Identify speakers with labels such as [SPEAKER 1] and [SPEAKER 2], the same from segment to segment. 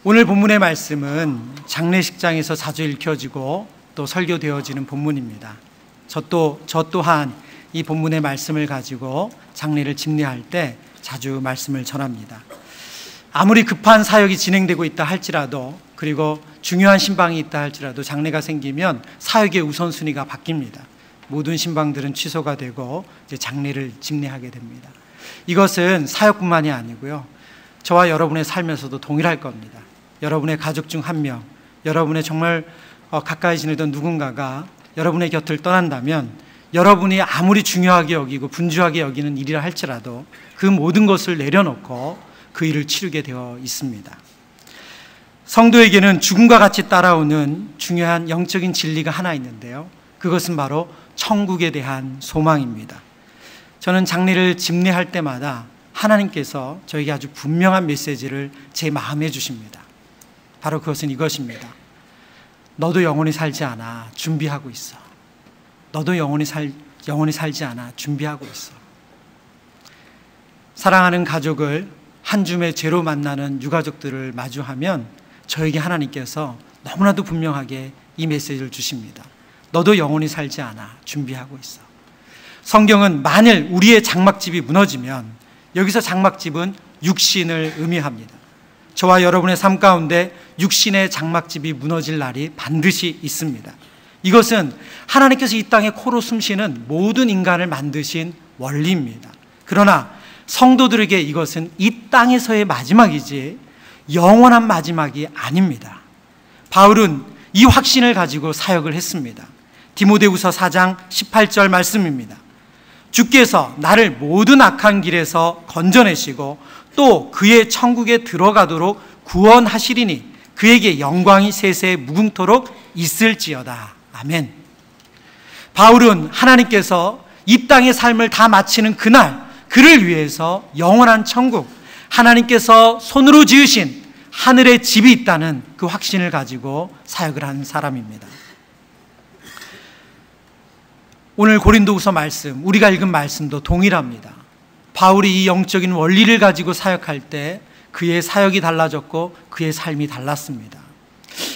[SPEAKER 1] 오늘 본문의 말씀은 장례식장에서 자주 읽혀지고 또 설교되어지는 본문입니다. 저 또한 이 본문의 말씀을 가지고 장례를 집례할 때 자주 말씀을 전합니다. 아무리 급한 사역이 진행되고 있다 할지라도, 그리고 중요한 신방이 있다 할지라도 장례가 생기면 사역의 우선순위가 바뀝니다. 모든 신방들은 취소가 되고 이제 장례를 집례하게 됩니다. 이것은 사역뿐만이 아니고요, 저와 여러분의 삶에서도 동일할 겁니다. 여러분의 가족 중 한 명, 여러분의 정말 가까이 지내던 누군가가 여러분의 곁을 떠난다면 여러분이 아무리 중요하게 여기고 분주하게 여기는 일이라 할지라도 그 모든 것을 내려놓고 그 일을 치르게 되어 있습니다. 성도에게는 죽음과 같이 따라오는 중요한 영적인 진리가 하나 있는데요, 그것은 바로 천국에 대한 소망입니다. 저는 장례를 집례할 때마다 하나님께서 저에게 아주 분명한 메시지를 제 마음에 주십니다. 바로 그것은 이것입니다. 너도 영원히 살지 않아. 준비하고 있어. 너도 영원히 살지 않아. 준비하고 있어. 사랑하는 가족을 한 줌의 죄로 만나는 유가족들을 마주하면 저에게 하나님께서 너무나도 분명하게 이 메시지를 주십니다. 너도 영원히 살지 않아. 준비하고 있어. 성경은 만일 우리의 장막집이 무너지면, 여기서 장막집은 육신을 의미합니다. 저와 여러분의 삶 가운데 육신의 장막집이 무너질 날이 반드시 있습니다. 이것은 하나님께서 이 땅에 코로 숨쉬는 모든 인간을 만드신 원리입니다. 그러나 성도들에게 이것은 이 땅에서의 마지막이지 영원한 마지막이 아닙니다. 바울은 이 확신을 가지고 사역을 했습니다. 디모데후서 4장 18절 말씀입니다. 주께서 나를 모든 악한 길에서 건져내시고 또 그의 천국에 들어가도록 구원하시리니 그에게 영광이 세세 무궁토록 있을지어다. 아멘. 바울은 하나님께서 이 땅의 삶을 다 마치는 그날, 그를 위해서 영원한 천국, 하나님께서 손으로 지으신 하늘의 집이 있다는 그 확신을 가지고 사역을 한 사람입니다. 오늘 고린도후서 말씀, 우리가 읽은 말씀도 동일합니다. 바울이 이 영적인 원리를 가지고 사역할 때 그의 사역이 달라졌고 그의 삶이 달랐습니다.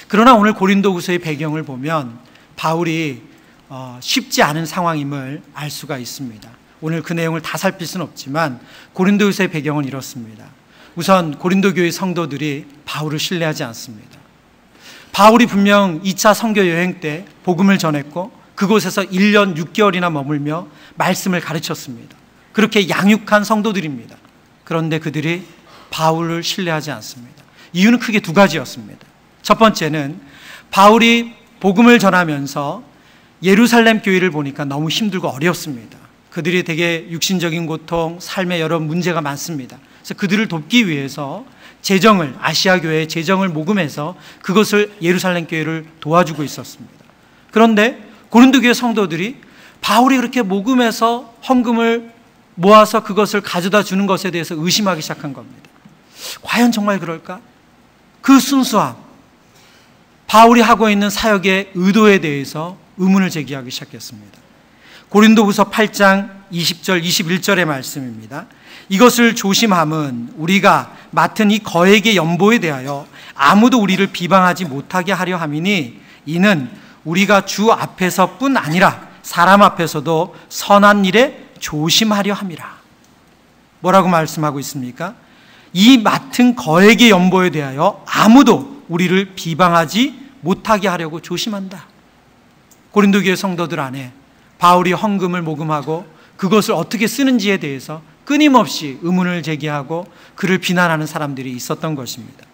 [SPEAKER 1] 그러나 오늘 고린도후서의 배경을 보면 바울이 쉽지 않은 상황임을 알 수가 있습니다. 오늘 그 내용을 다 살필 수는 없지만 고린도후서의 배경은 이렇습니다. 우선 고린도 교회 성도들이 바울을 신뢰하지 않습니다. 바울이 분명 2차 선교 여행 때 복음을 전했고 그곳에서 1년 6개월이나 머물며 말씀을 가르쳤습니다. 그렇게 양육한 성도들입니다. 그런데 그들이 바울을 신뢰하지 않습니다. 이유는 크게 두 가지였습니다. 첫 번째는 바울이 복음을 전하면서 예루살렘 교회를 보니까 너무 힘들고 어렵습니다. 그들이 되게 육신적인 고통, 삶에 여러 문제가 많습니다. 그래서 그들을 돕기 위해서 아시아 교회의 재정을 모금해서 그것을 예루살렘 교회를 도와주고 있었습니다. 그런데 고린도 교회 성도들이 바울이 그렇게 모금해서 헌금을 모아서 그것을 가져다 주는 것에 대해서 의심하기 시작한 겁니다. 과연 정말 그럴까? 그 순수함, 바울이 하고 있는 사역의 의도에 대해서 의문을 제기하기 시작했습니다. 고린도후서 8장 20절 21절의 말씀입니다. 이것을 조심함은 우리가 맡은 이 거액의 연보에 대하여 아무도 우리를 비방하지 못하게 하려 함이니 이는 우리가 주 앞에서뿐 아니라 사람 앞에서도 선한 일에 조심하려 함이라. 뭐라고 말씀하고 있습니까? 이 맡은 거액의 연보에 대하여 아무도 우리를 비방하지 못하게 하려고 조심한다. 고린도 교회 성도들 안에 바울이 헌금을 모금하고 그것을 어떻게 쓰는지에 대해서 끊임없이 의문을 제기하고 그를 비난하는 사람들이 있었던 것입니다.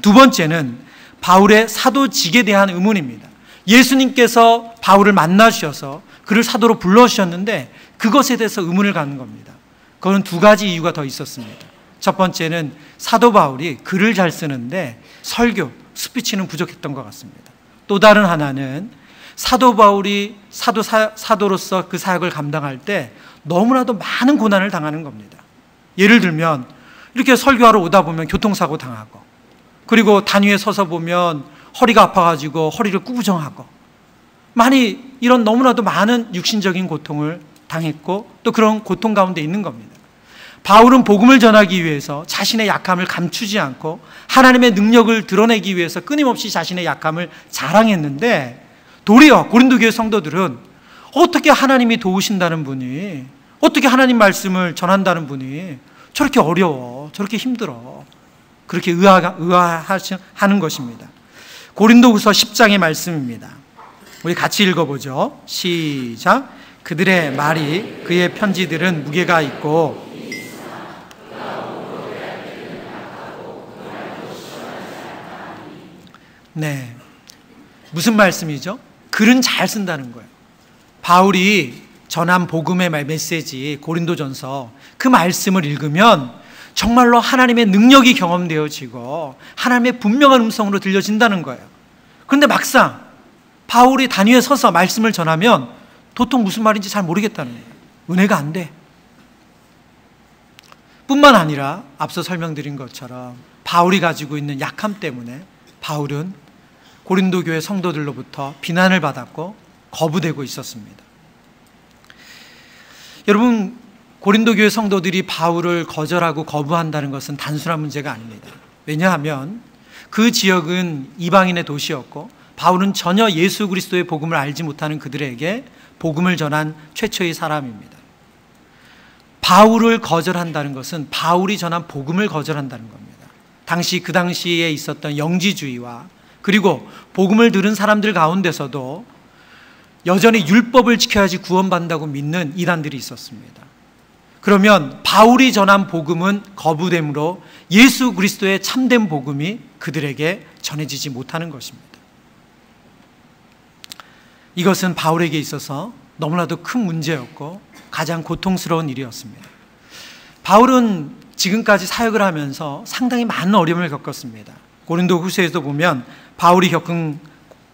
[SPEAKER 1] 두 번째는 바울의 사도직에 대한 의문입니다. 예수님께서 바울을 만나주셔서 그를 사도로 불러주셨는데 그것에 대해서 의문을 갖는 겁니다. 그건 두 가지 이유가 더 있었습니다. 첫 번째는 사도 바울이 글을 잘 쓰는데 설교, 스피치는 부족했던 것 같습니다. 또 다른 하나는 사도 바울이 사도로서 그 사역을 감당할 때 너무나도 많은 고난을 당하는 겁니다. 예를 들면 이렇게 설교하러 오다 보면 교통사고 당하고, 그리고 단위에 서서 보면 허리가 아파가지고 허리를 구부정하고, 이런 너무나도 많은 육신적인 고통을 당했고 또 그런 고통 가운데 있는 겁니다. 바울은 복음을 전하기 위해서 자신의 약함을 감추지 않고 하나님의 능력을 드러내기 위해서 끊임없이 자신의 약함을 자랑했는데, 도리어 고린도 교회 성도들은 어떻게 하나님이 도우신다는 분이, 어떻게 하나님 말씀을 전한다는 분이 저렇게 어려워, 저렇게 힘들어, 그렇게 의아하는 것입니다. 고린도후서 10장의 말씀입니다. 우리 같이 읽어보죠. 시작. 그들의 말이, 그의 편지들은 무게가 있고 네, 무슨 말씀이죠? 글은 잘 쓴다는 거예요. 바울이 전한 복음의 메시지 고린도전서, 그 말씀을 읽으면 정말로 하나님의 능력이 경험되어지고 하나님의 분명한 음성으로 들려진다는 거예요. 그런데 막상 바울이 단위에 서서 말씀을 전하면 도통 무슨 말인지 잘 모르겠다는 거예요. 은혜가 안 돼. 뿐만 아니라 앞서 설명드린 것처럼 바울이 가지고 있는 약함 때문에 바울은 고린도 교회 성도들로부터 비난을 받았고 거부되고 있었습니다. 여러분, 고린도 교회 성도들이 바울을 거절하고 거부한다는 것은 단순한 문제가 아닙니다. 왜냐하면 그 지역은 이방인의 도시였고 바울은 전혀 예수 그리스도의 복음을 알지 못하는 그들에게 복음을 전한 최초의 사람입니다. 바울을 거절한다는 것은 바울이 전한 복음을 거절한다는 겁니다. 그 당시에 있었던 영지주의와 그리고 복음을 들은 사람들 가운데서도 여전히 율법을 지켜야지 구원받는다고 믿는 이단들이 있었습니다. 그러면 바울이 전한 복음은 거부됨으로 예수 그리스도의 참된 복음이 그들에게 전해지지 못하는 것입니다. 이것은 바울에게 있어서 너무나도 큰 문제였고 가장 고통스러운 일이었습니다. 바울은 지금까지 사역을 하면서 상당히 많은 어려움을 겪었습니다. 고린도 후서에도 보면 바울이 겪은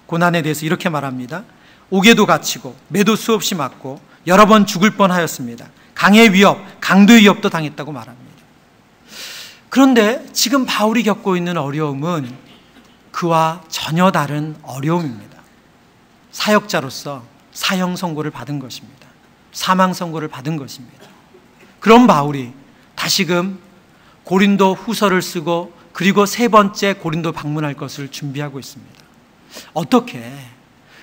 [SPEAKER 1] 고난에 대해서 이렇게 말합니다. 옥에도 갇히고 매도 수없이 맞고 여러 번 죽을 뻔하였습니다. 강의 위협, 강도의 위협도 당했다고 말합니다. 그런데 지금 바울이 겪고 있는 어려움은 그와 전혀 다른 어려움입니다. 사역자로서 사형 선고를 받은 것입니다. 사망 선고를 받은 것입니다. 그런 바울이 다시금 고린도 후서를 쓰고 그리고 세 번째 고린도 방문할 것을 준비하고 있습니다. 어떻게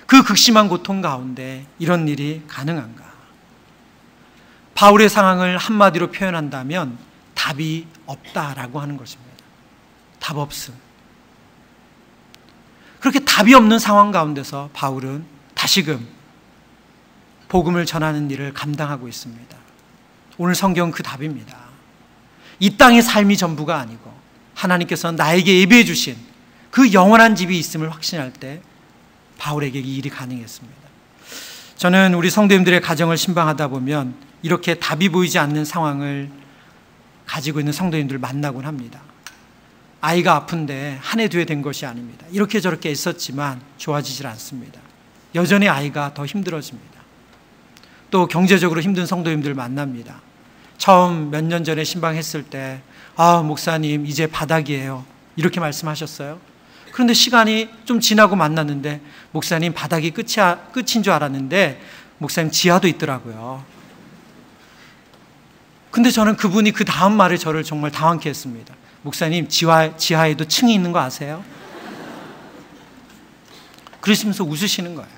[SPEAKER 1] 그 극심한 고통 가운데 이런 일이 가능한가? 바울의 상황을 한마디로 표현한다면 답이 없다라고 하는 것입니다. 답 없음. 그렇게 답이 없는 상황 가운데서 바울은 다시금 복음을 전하는 일을 감당하고 있습니다. 오늘 성경은 그 답입니다. 이 땅의 삶이 전부가 아니고 하나님께서 나에게 예비해 주신 그 영원한 집이 있음을 확신할 때 바울에게 이 일이 가능했습니다. 저는 우리 성도님들의 가정을 신방하다 보면 이렇게 답이 보이지 않는 상황을 가지고 있는 성도님들을 만나곤 합니다. 아이가 아픈데 한 해 뒤에 된 것이 아닙니다. 이렇게 저렇게 애썼지만 좋아지질 않습니다. 여전히 아이가 더 힘들어집니다. 또 경제적으로 힘든 성도님들을 만납니다. 처음 몇 년 전에 신방했을 때 목사님 이제 바닥이에요, 이렇게 말씀하셨어요. 그런데 시간이 좀 지나고 만났는데 목사님 바닥이 끝인 줄 알았는데 목사님 지하도 있더라고요. 근데 저는 그분이 그 다음 말에 저를 정말 당황케 했습니다. 목사님 지하에도 층이 있는 거 아세요? 그러시면서 웃으시는 거예요.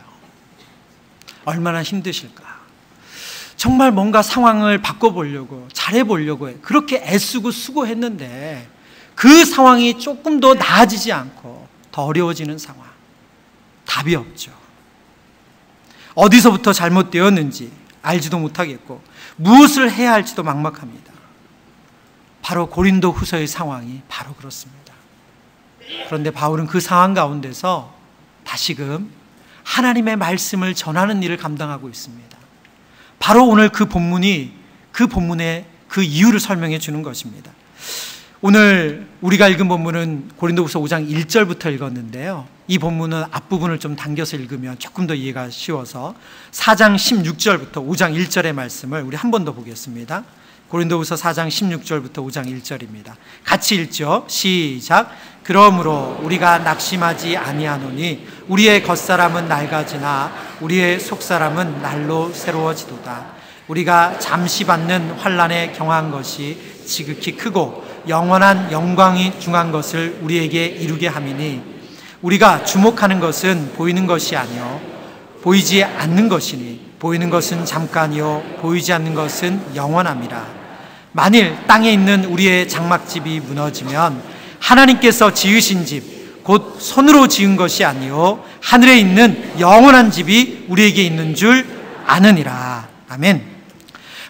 [SPEAKER 1] 얼마나 힘드실까. 정말 뭔가 상황을 바꿔보려고 잘해보려고 그렇게 애쓰고 수고했는데 그 상황이 조금 더 나아지지 않고 더 어려워지는 상황. 답이 없죠. 어디서부터 잘못되었는지 알지도 못하겠고 무엇을 해야 할지도 막막합니다. 바로 고린도 후서의 상황이 바로 그렇습니다. 그런데 바울은 그 상황 가운데서 다시금 하나님의 말씀을 전하는 일을 감당하고 있습니다. 바로 오늘 그 본문의 그 이유를 설명해 주는 것입니다. 오늘 우리가 읽은 본문은 고린도후서 5장 1절부터 읽었는데요. 이 본문은 앞부분을 좀 당겨서 읽으면 조금 더 이해가 쉬워서 4장 16절부터 5장 1절의 말씀을 우리 한 번 더 보겠습니다. 고린도후서 4장 16절부터 5장 1절입니다. 같이 읽죠. 시작. 그러므로 우리가 낙심하지 아니하노니 우리의 겉사람은 낡아지나 우리의 속사람은 날로 새로워지도다. 우리가 잠시 받는 환난에 경한 것이 지극히 크고 영원한 영광이 중한 것을 우리에게 이루게 함이니 우리가 주목하는 것은 보이는 것이 아니요 보이지 않는 것이니 보이는 것은 잠깐이요 보이지 않는 것은 영원함이라. 만일 땅에 있는 우리의 장막집이 무너지면 하나님께서 지으신 집 곧 손으로 지은 것이 아니요 하늘에 있는 영원한 집이 우리에게 있는 줄 아느니라. 아멘.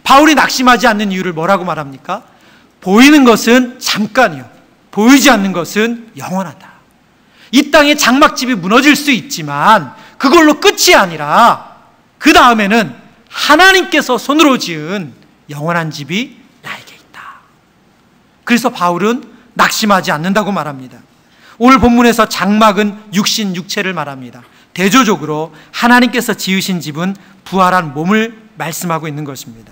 [SPEAKER 1] 바울이 낙심하지 않는 이유를 뭐라고 말합니까? 보이는 것은 잠깐이요 보이지 않는 것은 영원하다. 이 땅에 장막집이 무너질 수 있지만 그걸로 끝이 아니라 그 다음에는 하나님께서 손으로 지은 영원한 집이 나에게 있다. 그래서 바울은 낙심하지 않는다고 말합니다. 오늘 본문에서 장막은 육신, 육체를 말합니다. 대조적으로 하나님께서 지으신 집은 부활한 몸을 말씀하고 있는 것입니다.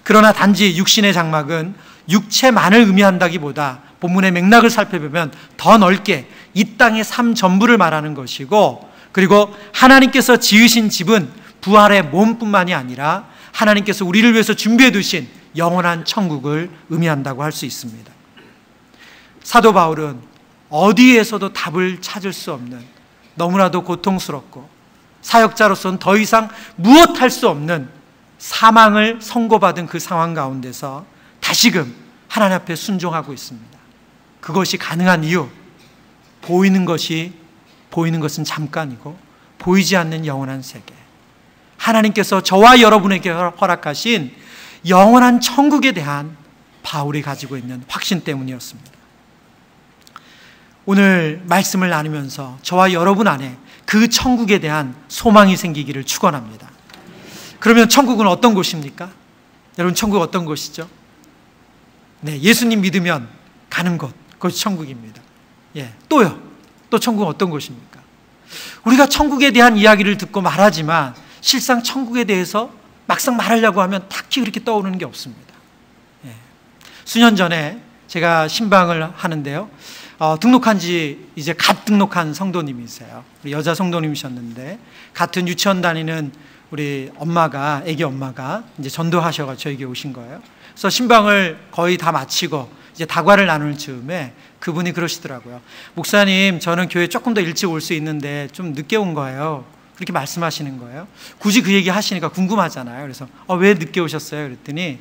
[SPEAKER 1] 그러나 단지 육신의 장막은 육체만을 의미한다기보다 본문의 맥락을 살펴보면 더 넓게 이 땅의 삶 전부를 말하는 것이고, 그리고 하나님께서 지으신 집은 부활의 몸뿐만이 아니라 하나님께서 우리를 위해서 준비해 두신 영원한 천국을 의미한다고 할 수 있습니다. 사도 바울은 어디에서도 답을 찾을 수 없는 너무나도 고통스럽고 사역자로서는 더 이상 무엇 할 수 없는 사망을 선고받은 그 상황 가운데서 다시금 하나님 앞에 순종하고 있습니다. 그것이 가능한 이유, 보이는 것은 잠깐이고 보이지 않는 영원한 세계, 하나님께서 저와 여러분에게 허락하신 영원한 천국에 대한 바울이 가지고 있는 확신 때문이었습니다. 오늘 말씀을 나누면서 저와 여러분 안에 그 천국에 대한 소망이 생기기를 축원합니다. 그러면 천국은 어떤 곳입니까? 여러분, 천국 어떤 곳이죠? 네, 예수님 믿으면 가는 곳, 그것이 천국입니다. 예, 또요. 또 천국은 어떤 곳입니까? 우리가 천국에 대한 이야기를 듣고 말하지만 실상 천국에 대해서 막상 말하려고 하면 딱히 그렇게 떠오르는 게 없습니다. 예. 수년 전에 제가 신방을 하는데요. 등록한 지 이제 갓 등록한 성도님이세요. 우리 여자 성도님이셨는데 같은 유치원 다니는 우리 엄마가, 아기 엄마가 이제 전도하셔가 저에게 오신 거예요. 그래서 신방을 거의 다 마치고 이제 다과를 나눌 즈음에 그분이 그러시더라고요. 목사님, 저는 교회 조금 더 일찍 올 수 있는데 좀 늦게 온 거예요. 그렇게 말씀하시는 거예요. 굳이 그 얘기 하시니까 궁금하잖아요. 그래서 왜 늦게 오셨어요? 그랬더니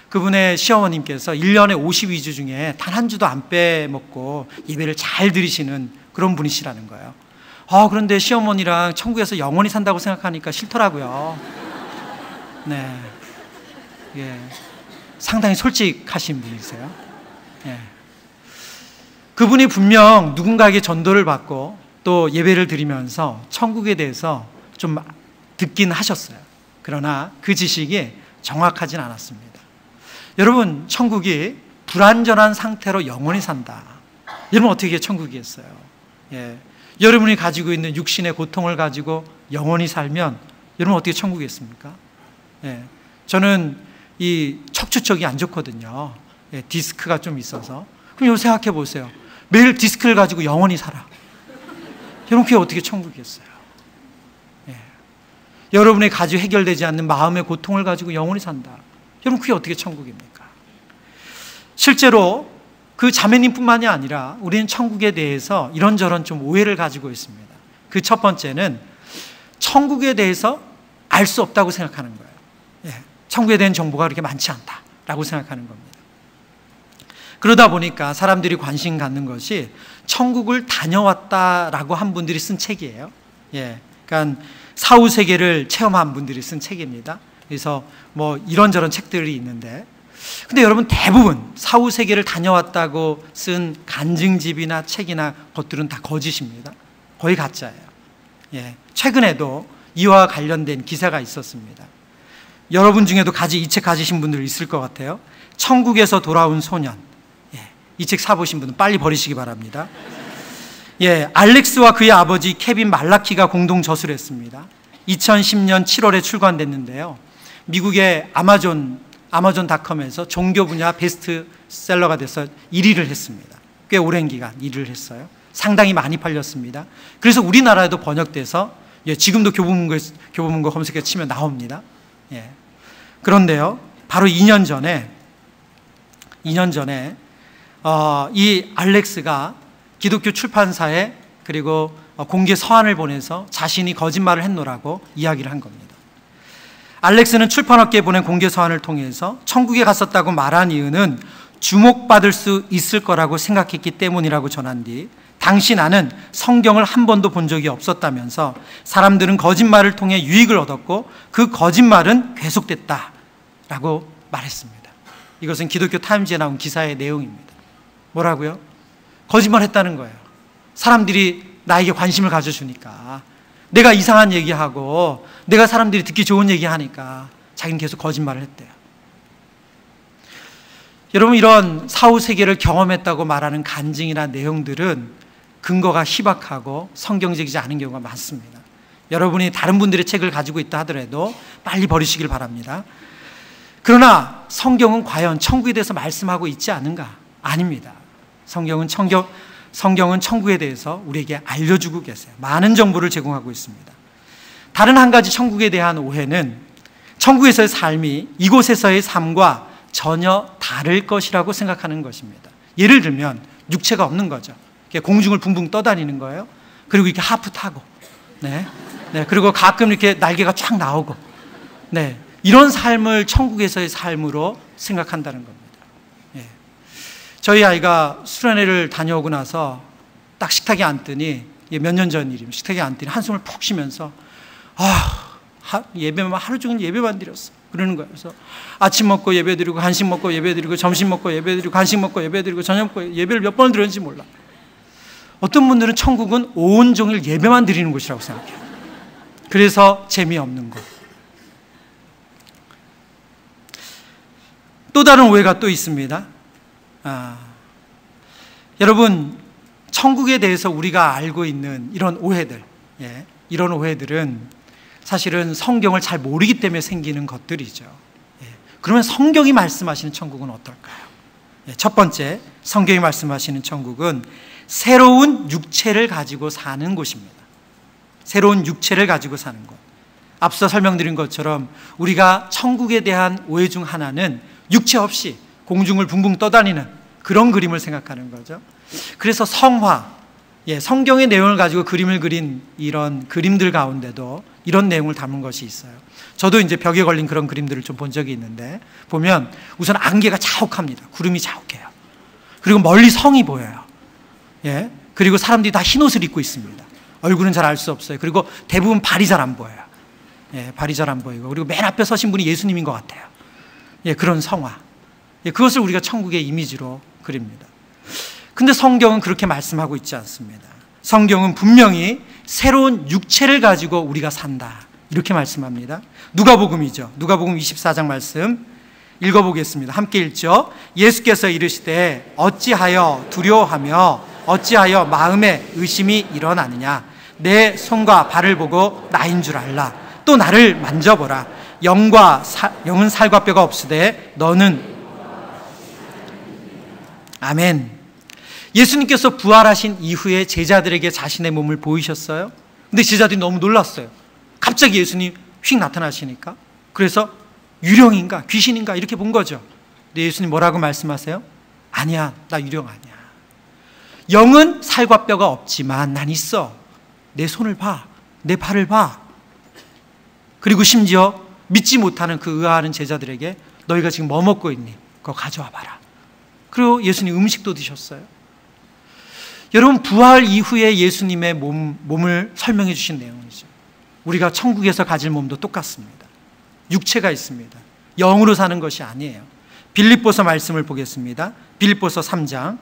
[SPEAKER 1] 그분의 시어머님께서 1년에 52주 중에 단 한 주도 안 빼먹고 예배를 잘 드리시는 그런 분이시라는 거예요. 그런데 시어머니랑 천국에서 영원히 산다고 생각하니까 싫더라고요. 네, 예, 상당히 솔직하신 분이세요. 예. 그분이 분명 누군가에게 전도를 받고 또 예배를 드리면서 천국에 대해서 좀 듣긴 하셨어요. 그러나 그 지식이 정확하진 않았습니다. 여러분, 천국이 불완전한 상태로 영원히 산다. 여러분, 어떻게 천국이겠어요? 예. 여러분이 가지고 있는 육신의 고통을 가지고 영원히 살면 여러분 어떻게 천국이겠습니까? 예. 저는 이 척추 쪽이 안 좋거든요. 예, 디스크가 좀 있어서. 그럼 여러분 생각해 보세요. 매일 디스크를 가지고 영원히 살아. 여러분, 그게 어떻게 천국이겠어요? 예. 여러분이 가지고 해결되지 않는 마음의 고통을 가지고 영원히 산다. 여러분, 그게 어떻게 천국입니까? 실제로 그 자매님뿐만이 아니라 우리는 천국에 대해서 이런저런 좀 오해를 가지고 있습니다. 그 첫 번째는 천국에 대해서 알 수 없다고 생각하는 거예요. 예, 천국에 대한 정보가 그렇게 많지 않다라고 생각하는 겁니다. 그러다 보니까 사람들이 관심 갖는 것이 천국을 다녀왔다라고 한 분들이 쓴 책이에요. 예, 그러니까 사후세계를 체험한 분들이 쓴 책입니다. 그래서 뭐 이런저런 책들이 있는데, 근데 여러분, 대부분 사후세계를 다녀왔다고 쓴 간증집이나 책이나 것들은 다 거짓입니다. 거의 가짜예요. 예, 최근에도 이와 관련된 기사가 있었습니다. 여러분 중에도 이 책 가지신 분들 있을 것 같아요. 천국에서 돌아온 소년. 예, 이 책 사보신 분은 빨리 버리시기 바랍니다. 예, 알렉스와 그의 아버지 케빈 말라키가 공동 저술했습니다. 2010년 7월에 출간됐는데요. 미국의 아마존닷컴에서 종교 분야 베스트셀러가 돼서 1위를 했습니다. 꽤 오랜 기간 1위를 했어요. 상당히 많이 팔렸습니다. 그래서 우리나라에도 번역돼서 지금도 교보문고 검색해 치면 나옵니다. 예. 그런데요, 바로 2년 전에 이 알렉스가 기독교 출판사에 그리고 공개 서한을 보내서 자신이 거짓말을 했노라고 이야기를 한 겁니다. 알렉스는 출판업계에 보낸 공개 서한을 통해서 천국에 갔었다고 말한 이유는 주목받을 수 있을 거라고 생각했기 때문이라고 전한 뒤, 당시 나는 성경을 한 번도 본 적이 없었다면서 사람들은 거짓말을 통해 유익을 얻었고 그 거짓말은 계속됐다라고 말했습니다. 이것은 기독교 타임즈에 나온 기사의 내용입니다. 뭐라고요? 거짓말했다는 거예요. 사람들이 나에게 관심을 가져주니까, 내가 이상한 얘기하고 내가 사람들이 듣기 좋은 얘기하니까 자기는 계속 거짓말을 했대요. 여러분, 이런 사후 세계를 경험했다고 말하는 간증이나 내용들은 근거가 희박하고 성경적이지 않은 경우가 많습니다. 여러분이 다른 분들의 책을 가지고 있다 하더라도 빨리 버리시길 바랍니다. 그러나 성경은 과연 천국에 대해서 말씀하고 있지 않은가? 아닙니다. 성경은 천국에 대해서 우리에게 알려주고 계세요. 많은 정보를 제공하고 있습니다. 다른 한 가지 천국에 대한 오해는 천국에서의 삶이 이곳에서의 삶과 전혀 다를 것이라고 생각하는 것입니다. 예를 들면 육체가 없는 거죠. 공중을 붕붕 떠다니는 거예요. 그리고 이렇게 하프 타고, 그리고 가끔 이렇게 날개가 쫙 나오고, 이런 삶을 천국에서의 삶으로 생각한다는 겁니다. 저희 아이가 수련회를 다녀오고 나서 딱 식탁에 앉더니, 몇 년 전 일입니다. 식탁에 앉더니 한숨을 푹 쉬면서 예배만 하루 종일 예배만 드렸어 그러는 거예요. 그래서 아침 먹고 예배 드리고, 간식 먹고 예배 드리고, 점심 먹고 예배 드리고, 간식 먹고 예배 드리고, 저녁 먹고 예배를 몇 번을 드렸는지 몰라. 어떤 분들은 천국은 온종일 예배만 드리는 곳이라고 생각해요. 그래서 재미없는 것. 또 다른 오해가 또 있습니다. 여러분, 천국에 대해서 우리가 알고 있는 이런 오해들, 이런 오해들은 사실은 성경을 잘 모르기 때문에 생기는 것들이죠. 그러면 성경이 말씀하시는 천국은 어떨까요? 첫 번째, 성경이 말씀하시는 천국은 새로운 육체를 가지고 사는 곳입니다. 새로운 육체를 가지고 사는 곳. 앞서 설명드린 것처럼 우리가 천국에 대한 오해 중 하나는 육체 없이 공중을 붕붕 떠다니는 그런 그림을 생각하는 거죠. 그래서 성화, 성경의 내용을 가지고 그림을 그린 이런 그림들 가운데도 이런 내용을 담은 것이 있어요. 저도 이제 벽에 걸린 그런 그림들을 좀 본 적이 있는데, 보면 우선 안개가 자욱합니다. 구름이 자욱해요. 그리고 멀리 성이 보여요. 그리고 사람들이 다 흰 옷을 입고 있습니다. 얼굴은 잘 알 수 없어요. 그리고 대부분 발이 잘 안 보여요. 발이 잘 안 보이고, 그리고 맨 앞에 서신 분이 예수님인 것 같아요. 그런 성화. 그것을 우리가 천국의 이미지로 그립니다. 근데 성경은 그렇게 말씀하고 있지 않습니다. 성경은 분명히 새로운 육체를 가지고 우리가 산다, 이렇게 말씀합니다. 누가복음이죠. 누가복음 24장 말씀 읽어보겠습니다. 함께 읽죠. 예수께서 이르시되 어찌하여 두려워하며 어찌하여 마음에 의심이 일어나느냐. 내 손과 발을 보고 나인 줄 알라. 또 나를 만져보라. 영은 살과 뼈가 없으되 너는. 아멘. 예수님께서 부활하신 이후에 제자들에게 자신의 몸을 보이셨어요. 근데 제자들이 너무 놀랐어요. 갑자기 예수님 휙 나타나시니까. 그래서 유령인가 귀신인가 이렇게 본 거죠. 근데 예수님 뭐라고 말씀하세요? 아니야, 나 유령 아니야. 영은 살과 뼈가 없지만 난 있어. 내 손을 봐, 내 발을 봐. 그리고 심지어 믿지 못하는 그 의아하는 제자들에게 너희가 지금 뭐 먹고 있니? 그거 가져와 봐라. 그리고 예수님 음식도 드셨어요. 여러분, 부활 이후에 예수님의 몸을 설명해 주신 내용이죠. 우리가 천국에서 가질 몸도 똑같습니다. 육체가 있습니다. 영으로 사는 것이 아니에요. 빌립보서 말씀을 보겠습니다. 빌립보서 3장.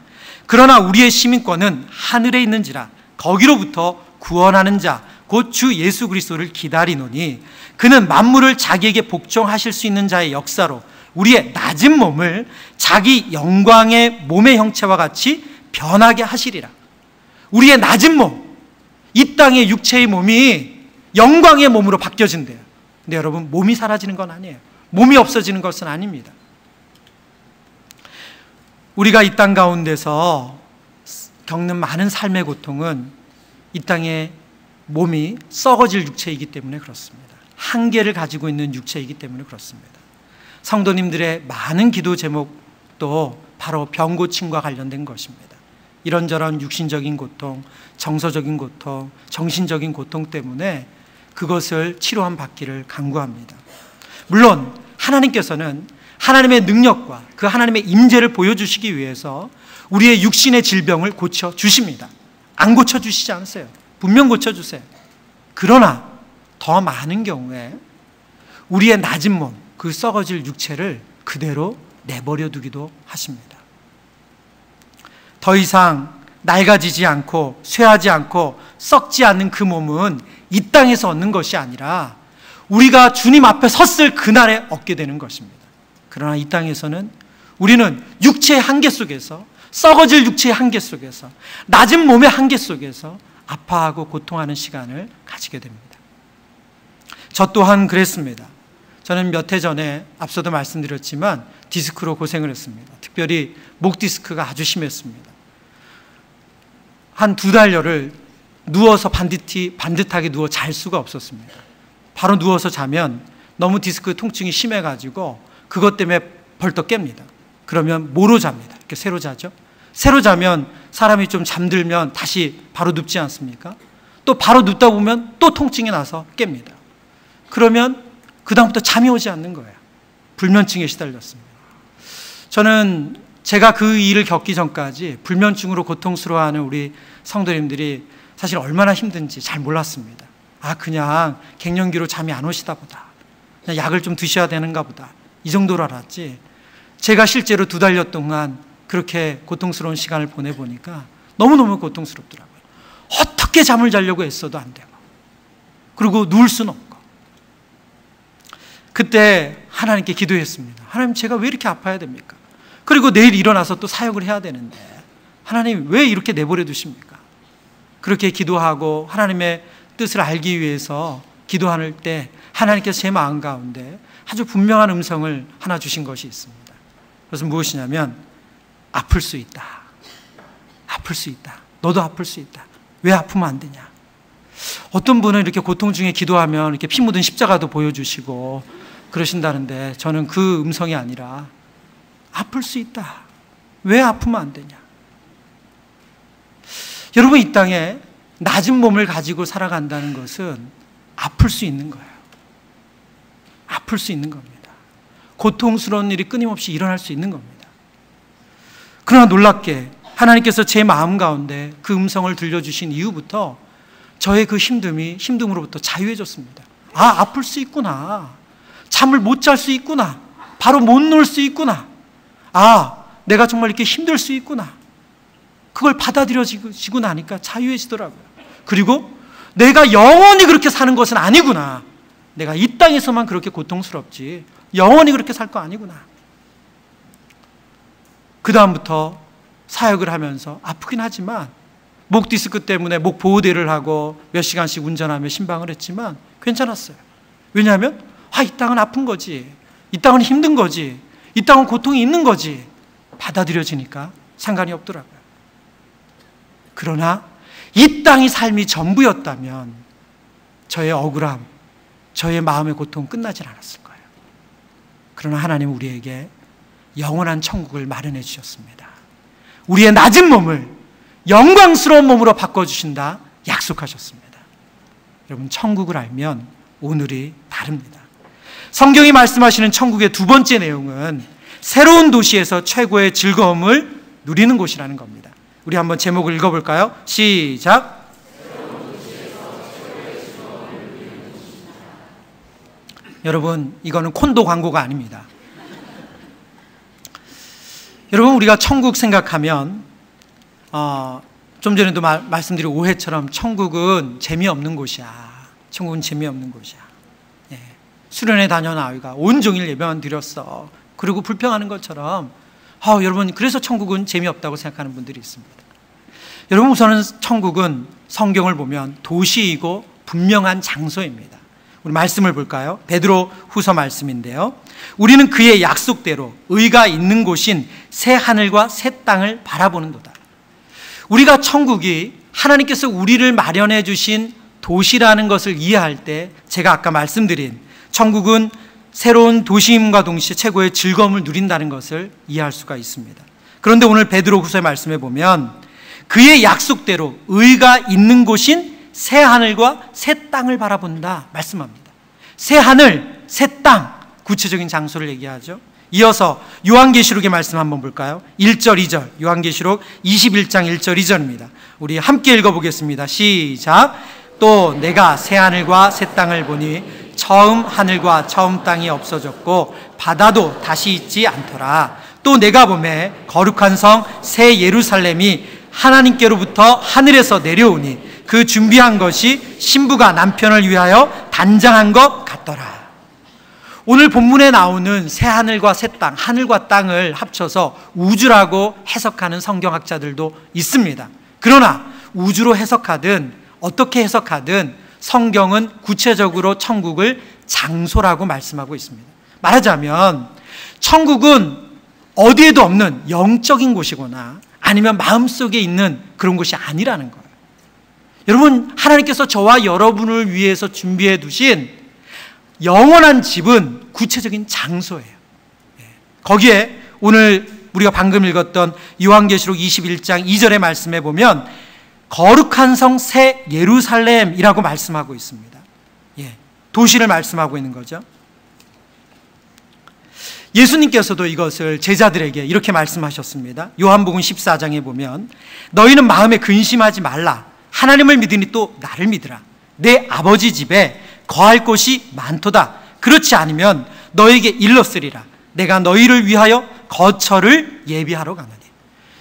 [SPEAKER 1] 그러나 우리의 시민권은 하늘에 있는지라 거기로부터 구원하는 자 곧 주 예수 그리스도를 기다리노니 그는 만물을 자기에게 복종하실 수 있는 자의 역사로 우리의 낮은 몸을 자기 영광의 몸의 형체와 같이 변하게 하시리라. 우리의 낮은 몸, 이 땅의 육체의 몸이 영광의 몸으로 바뀌어진대요. 근데 여러분, 몸이 사라지는 건 아니에요. 몸이 없어지는 것은 아닙니다. 우리가 이 땅 가운데서 겪는 많은 삶의 고통은 이 땅의 몸이 썩어질 육체이기 때문에 그렇습니다. 한계를 가지고 있는 육체이기 때문에 그렇습니다. 성도님들의 많은 기도 제목도 바로 병 고침과 관련된 것입니다. 이런저런 육신적인 고통, 정서적인 고통, 정신적인 고통 때문에 그것을 치료함 받기를 간구합니다. 물론 하나님께서는 하나님의 능력과 그 하나님의 임재를 보여주시기 위해서 우리의 육신의 질병을 고쳐주십니다. 안 고쳐주시지 않으세요. 분명 고쳐주세요. 그러나 더 많은 경우에 우리의 낮은 몸, 그 썩어질 육체를 그대로 내버려 두기도 하십니다. 더 이상 낡아지지 않고 쇠하지 않고 썩지 않는 그 몸은 이 땅에서 얻는 것이 아니라 우리가 주님 앞에 섰을 그날에 얻게 되는 것입니다. 그러나 이 땅에서는 우리는 육체의 한계 속에서, 썩어질 육체의 한계 속에서, 낮은 몸의 한계 속에서 아파하고 고통하는 시간을 가지게 됩니다. 저 또한 그랬습니다. 저는 몇 해 전에 앞서도 말씀드렸지만 디스크로 고생을 했습니다. 특별히 목 디스크가 아주 심했습니다. 한 2달여를 누워서 반듯하게 누워 잘 수가 없었습니다. 바로 누워서 자면 너무 디스크 통증이 심해가지고 그것 때문에 벌떡 깹니다. 그러면 뭐로 잡니다. 이렇게 새로 자죠. 새로 자면 사람이 좀 잠들면 다시 바로 눕지 않습니까? 또 바로 눕다 보면 또 통증이 나서 깹니다. 그러면 그 다음부터 잠이 오지 않는 거예요. 불면증에 시달렸습니다. 저는 제가 그 일을 겪기 전까지 불면증으로 고통스러워하는 우리 성도님들이 사실 얼마나 힘든지 잘 몰랐습니다. 아, 그냥 갱년기로 잠이 안 오시다 보다. 그냥 약을 좀 드셔야 되는가 보다. 이 정도로 알았지. 제가 실제로 2달여 동안 그렇게 고통스러운 시간을 보내보니까 너무너무 고통스럽더라고요. 어떻게 잠을 자려고 애써도 안 되고, 그리고 누울 수는 없고. 그때 하나님께 기도했습니다. 하나님, 제가 왜 이렇게 아파야 됩니까? 그리고 내일 일어나서 또 사역을 해야 되는데 하나님 왜 이렇게 내버려 두십니까? 그렇게 기도하고 하나님의 뜻을 알기 위해서 기도할 때 하나님께서 제 마음 가운데 아주 분명한 음성을 하나 주신 것이 있습니다. 그것은 무엇이냐면, 아플 수 있다. 아플 수 있다. 너도 아플 수 있다. 왜 아프면 안 되냐? 어떤 분은 이렇게 고통 중에 기도하면 이렇게 피 묻은 십자가도 보여주시고 그러신다는데, 저는 그 음성이 아니라 아플 수 있다. 왜 아프면 안 되냐? 여러분, 이 땅에 낮은 몸을 가지고 살아간다는 것은 아플 수 있는 거예요. 아플 수 있는 겁니다. 고통스러운 일이 끊임없이 일어날 수 있는 겁니다. 그러나 놀랍게 하나님께서 제 마음 가운데 그 음성을 들려주신 이후부터 저의 그 힘듦으로부터 자유해졌습니다. 아, 아플 수 있구나. 잠을 못 잘 수 있구나. 바로 못 놀 수 있구나. 아, 내가 정말 이렇게 힘들 수 있구나. 그걸 받아들여지고 나니까 자유해지더라고요. 그리고 내가 영원히 그렇게 사는 것은 아니구나. 내가 이 땅에서만 그렇게 고통스럽지 영원히 그렇게 살 거 아니구나. 그 다음부터 사역을 하면서 아프긴 하지만, 목 디스크 때문에 목 보호대를 하고 몇 시간씩 운전하며 신방을 했지만 괜찮았어요. 왜냐하면 이 땅은 아픈 거지, 이 땅은 힘든 거지, 이 땅은 고통이 있는 거지, 받아들여지니까 상관이 없더라고요. 그러나 이 땅이 삶이 전부였다면 저의 억울함, 저의 마음의 고통은 끝나질 않았을 거예요. 그러나 하나님은 우리에게 영원한 천국을 마련해 주셨습니다. 우리의 낮은 몸을 영광스러운 몸으로 바꿔주신다 약속하셨습니다. 여러분, 천국을 알면 오늘이 다릅니다. 성경이 말씀하시는 천국의 두 번째 내용은 새로운 도시에서 최고의 즐거움을 누리는 곳이라는 겁니다. 우리 한번 제목을 읽어볼까요? 시작. 여러분, 이거는 콘도 광고가 아닙니다. 여러분, 우리가 천국 생각하면 좀 전에도 말씀드린 오해처럼 천국은 재미없는 곳이야. 천국은 재미없는 곳이야. 예. 수련회 다녀나와가 온종일 예배만 드렸어. 그리고 불평하는 것처럼 여러분, 그래서 천국은 재미없다고 생각하는 분들이 있습니다. 여러분, 우선은 천국은 성경을 보면 도시이고 분명한 장소입니다. 우리 말씀을 볼까요? 베드로 후서 말씀인데요. 우리는 그의 약속대로 의가 있는 곳인 새 하늘과 새 땅을 바라보는도다. 우리가 천국이 하나님께서 우리를 마련해 주신 도시라는 것을 이해할 때, 제가 아까 말씀드린 천국은 새로운 도심과 동시에 최고의 즐거움을 누린다는 것을 이해할 수가 있습니다. 그런데 오늘 베드로후서의 말씀에 보면 그의 약속대로 의가 있는 곳인 새 하늘과 새 땅을 바라본다 말씀합니다. 새 하늘, 새 땅, 구체적인 장소를 얘기하죠. 이어서 요한계시록의 말씀 한번 볼까요? 1절, 2절, 요한계시록 21장 1절, 2절입니다. 우리 함께 읽어보겠습니다. 시작. 또 내가 새 하늘과 새 땅을 보니 처음 하늘과 처음 땅이 없어졌고 바다도 다시 있지 않더라. 또 내가 보매 거룩한 성 새 예루살렘이 하나님께로부터 하늘에서 내려오니 그 준비한 것이 신부가 남편을 위하여 단장한 것 같더라. 오늘 본문에 나오는 새 하늘과 새 땅, 하늘과 땅을 합쳐서 우주라고 해석하는 성경학자들도 있습니다. 그러나 우주로 해석하든 어떻게 해석하든 성경은 구체적으로 천국을 장소라고 말씀하고 있습니다. 말하자면 천국은 어디에도 없는 영적인 곳이거나 아니면 마음속에 있는 그런 곳이 아니라는 거예요. 여러분, 하나님께서 저와 여러분을 위해서 준비해 두신 영원한 집은 구체적인 장소예요. 거기에 오늘 우리가 방금 읽었던 요한계시록 21장 2절의 말씀에 보면 거룩한 성 새 예루살렘이라고 말씀하고 있습니다. 도시를 말씀하고 있는 거죠. 예수님께서도 이것을 제자들에게 이렇게 말씀하셨습니다. 요한복음 14장에 보면 너희는 마음에 근심하지 말라. 하나님을 믿으니 또 나를 믿으라. 내 아버지 집에 거할 곳이 많도다. 그렇지 않으면 너에게 일렀으리라. 내가 너희를 위하여 거처를 예비하러 가노니.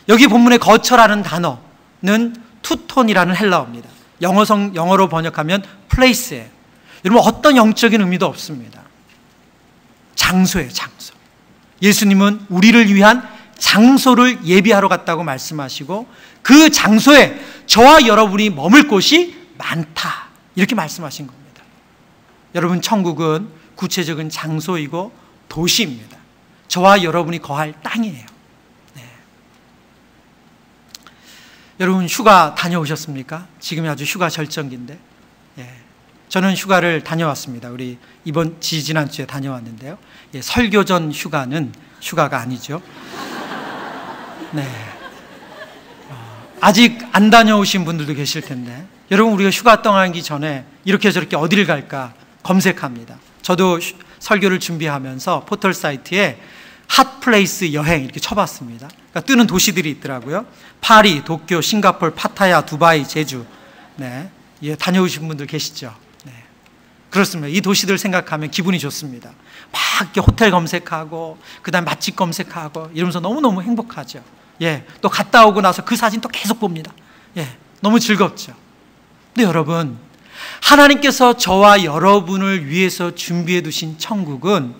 [SPEAKER 1] 여기 본문의 거처라는 단어는 투톤이라는 헬라어입니다. 영어로 번역하면 place예요. 여러분, 어떤 영적인 의미도 없습니다. 장소예요, 장소. 예수님은 우리를 위한 장소를 예비하러 갔다고 말씀하시고 그 장소에 저와 여러분이 머물 곳이 많다, 이렇게 말씀하신 겁니다. 여러분, 천국은 구체적인 장소이고 도시입니다. 저와 여러분이 거할 땅이에요. 여러분, 휴가 다녀오셨습니까? 지금이 아주 휴가 절정기인데, 저는 휴가를 다녀왔습니다. 우리 지난주에 다녀왔는데요. 설교 전 휴가는 휴가가 아니죠. 아직 안 다녀오신 분들도 계실 텐데, 여러분, 우리가 휴가 떠나기 전에 이렇게 저렇게 어디를 갈까 검색합니다. 저도 설교를 준비하면서 포털 사이트에 핫플레이스 여행 이렇게 쳐봤습니다. 그러니까 뜨는 도시들이 있더라고요. 파리, 도쿄, 싱가포르, 파타야, 두바이, 제주. 다녀오신 분들 계시죠? 그렇습니다. 이 도시들 생각하면 기분이 좋습니다. 막 이렇게 호텔 검색하고 그다음 맛집 검색하고 이러면서 너무너무 행복하죠. 또 갔다 오고 나서 그 사진 또 계속 봅니다. 너무 즐겁죠. 근데 여러분, 하나님께서 저와 여러분을 위해서 준비해 두신 천국은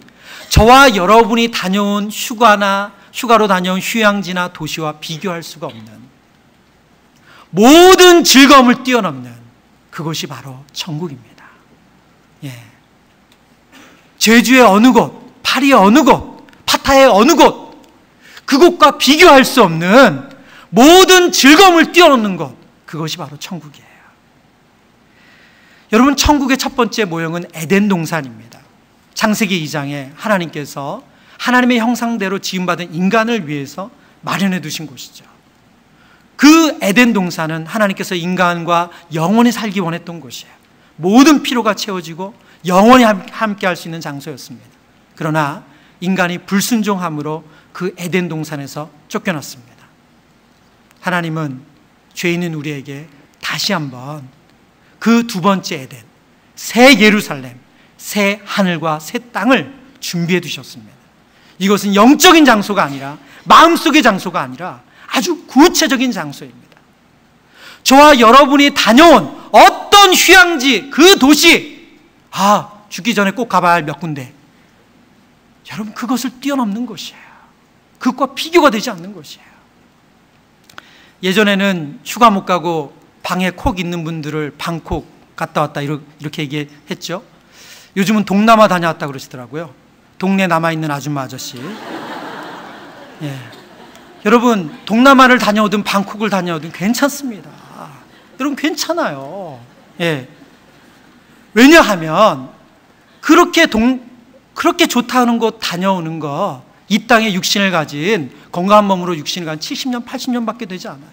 [SPEAKER 1] 저와 여러분이 다녀온 휴가로 다녀온 휴양지나 도시와 비교할 수가 없는, 모든 즐거움을 뛰어넘는 그것이 바로 천국입니다. 제주의 어느 곳, 파리의 어느 곳, 파타야의 어느 곳, 그곳과 비교할 수 없는 모든 즐거움을 뛰어넘는 것, 그것이 바로 천국이에요. 여러분, 천국의 첫 번째 모형은 에덴 동산입니다. 창세기 2장에 하나님께서 하나님의 형상대로 지음받은 인간을 위해서 마련해 두신 곳이죠. 그 에덴 동산은 하나님께서 인간과 영원히 살기 원했던 곳이에요. 모든 필요가 채워지고 영원히 함께 할 수 있는 장소였습니다. 그러나 인간이 불순종함으로 그 에덴 동산에서 쫓겨났습니다. 하나님은 죄 있는 우리에게 다시 한번 그 두 번째 에덴, 새 예루살렘, 새 하늘과 새 땅을 준비해 두셨습니다. 이것은 영적인 장소가 아니라, 마음속의 장소가 아니라 아주 구체적인 장소입니다. 저와 여러분이 다녀온 어떤 휴양지, 그 도시, 죽기 전에 꼭 가봐야 할 몇 군데, 여러분, 그것을 뛰어넘는 것이에요. 그것과 비교가 되지 않는 것이에요. 예전에는 휴가 못 가고 방에 콕 있는 분들을 방콕 갔다 왔다 이렇게 얘기했죠. 요즘은 동남아 다녀왔다 그러시더라고요. 동네 남아있는 아줌마 아저씨. 여러분, 동남아를 다녀오든 방콕을 다녀오든 괜찮습니다. 여러분, 괜찮아요. 왜냐하면 그렇게 그렇게 좋다는 곳 다녀오는 거, 이 땅에 육신을 가진, 건강한 몸으로 육신을 가진 70년, 80년밖에 되지 않아요.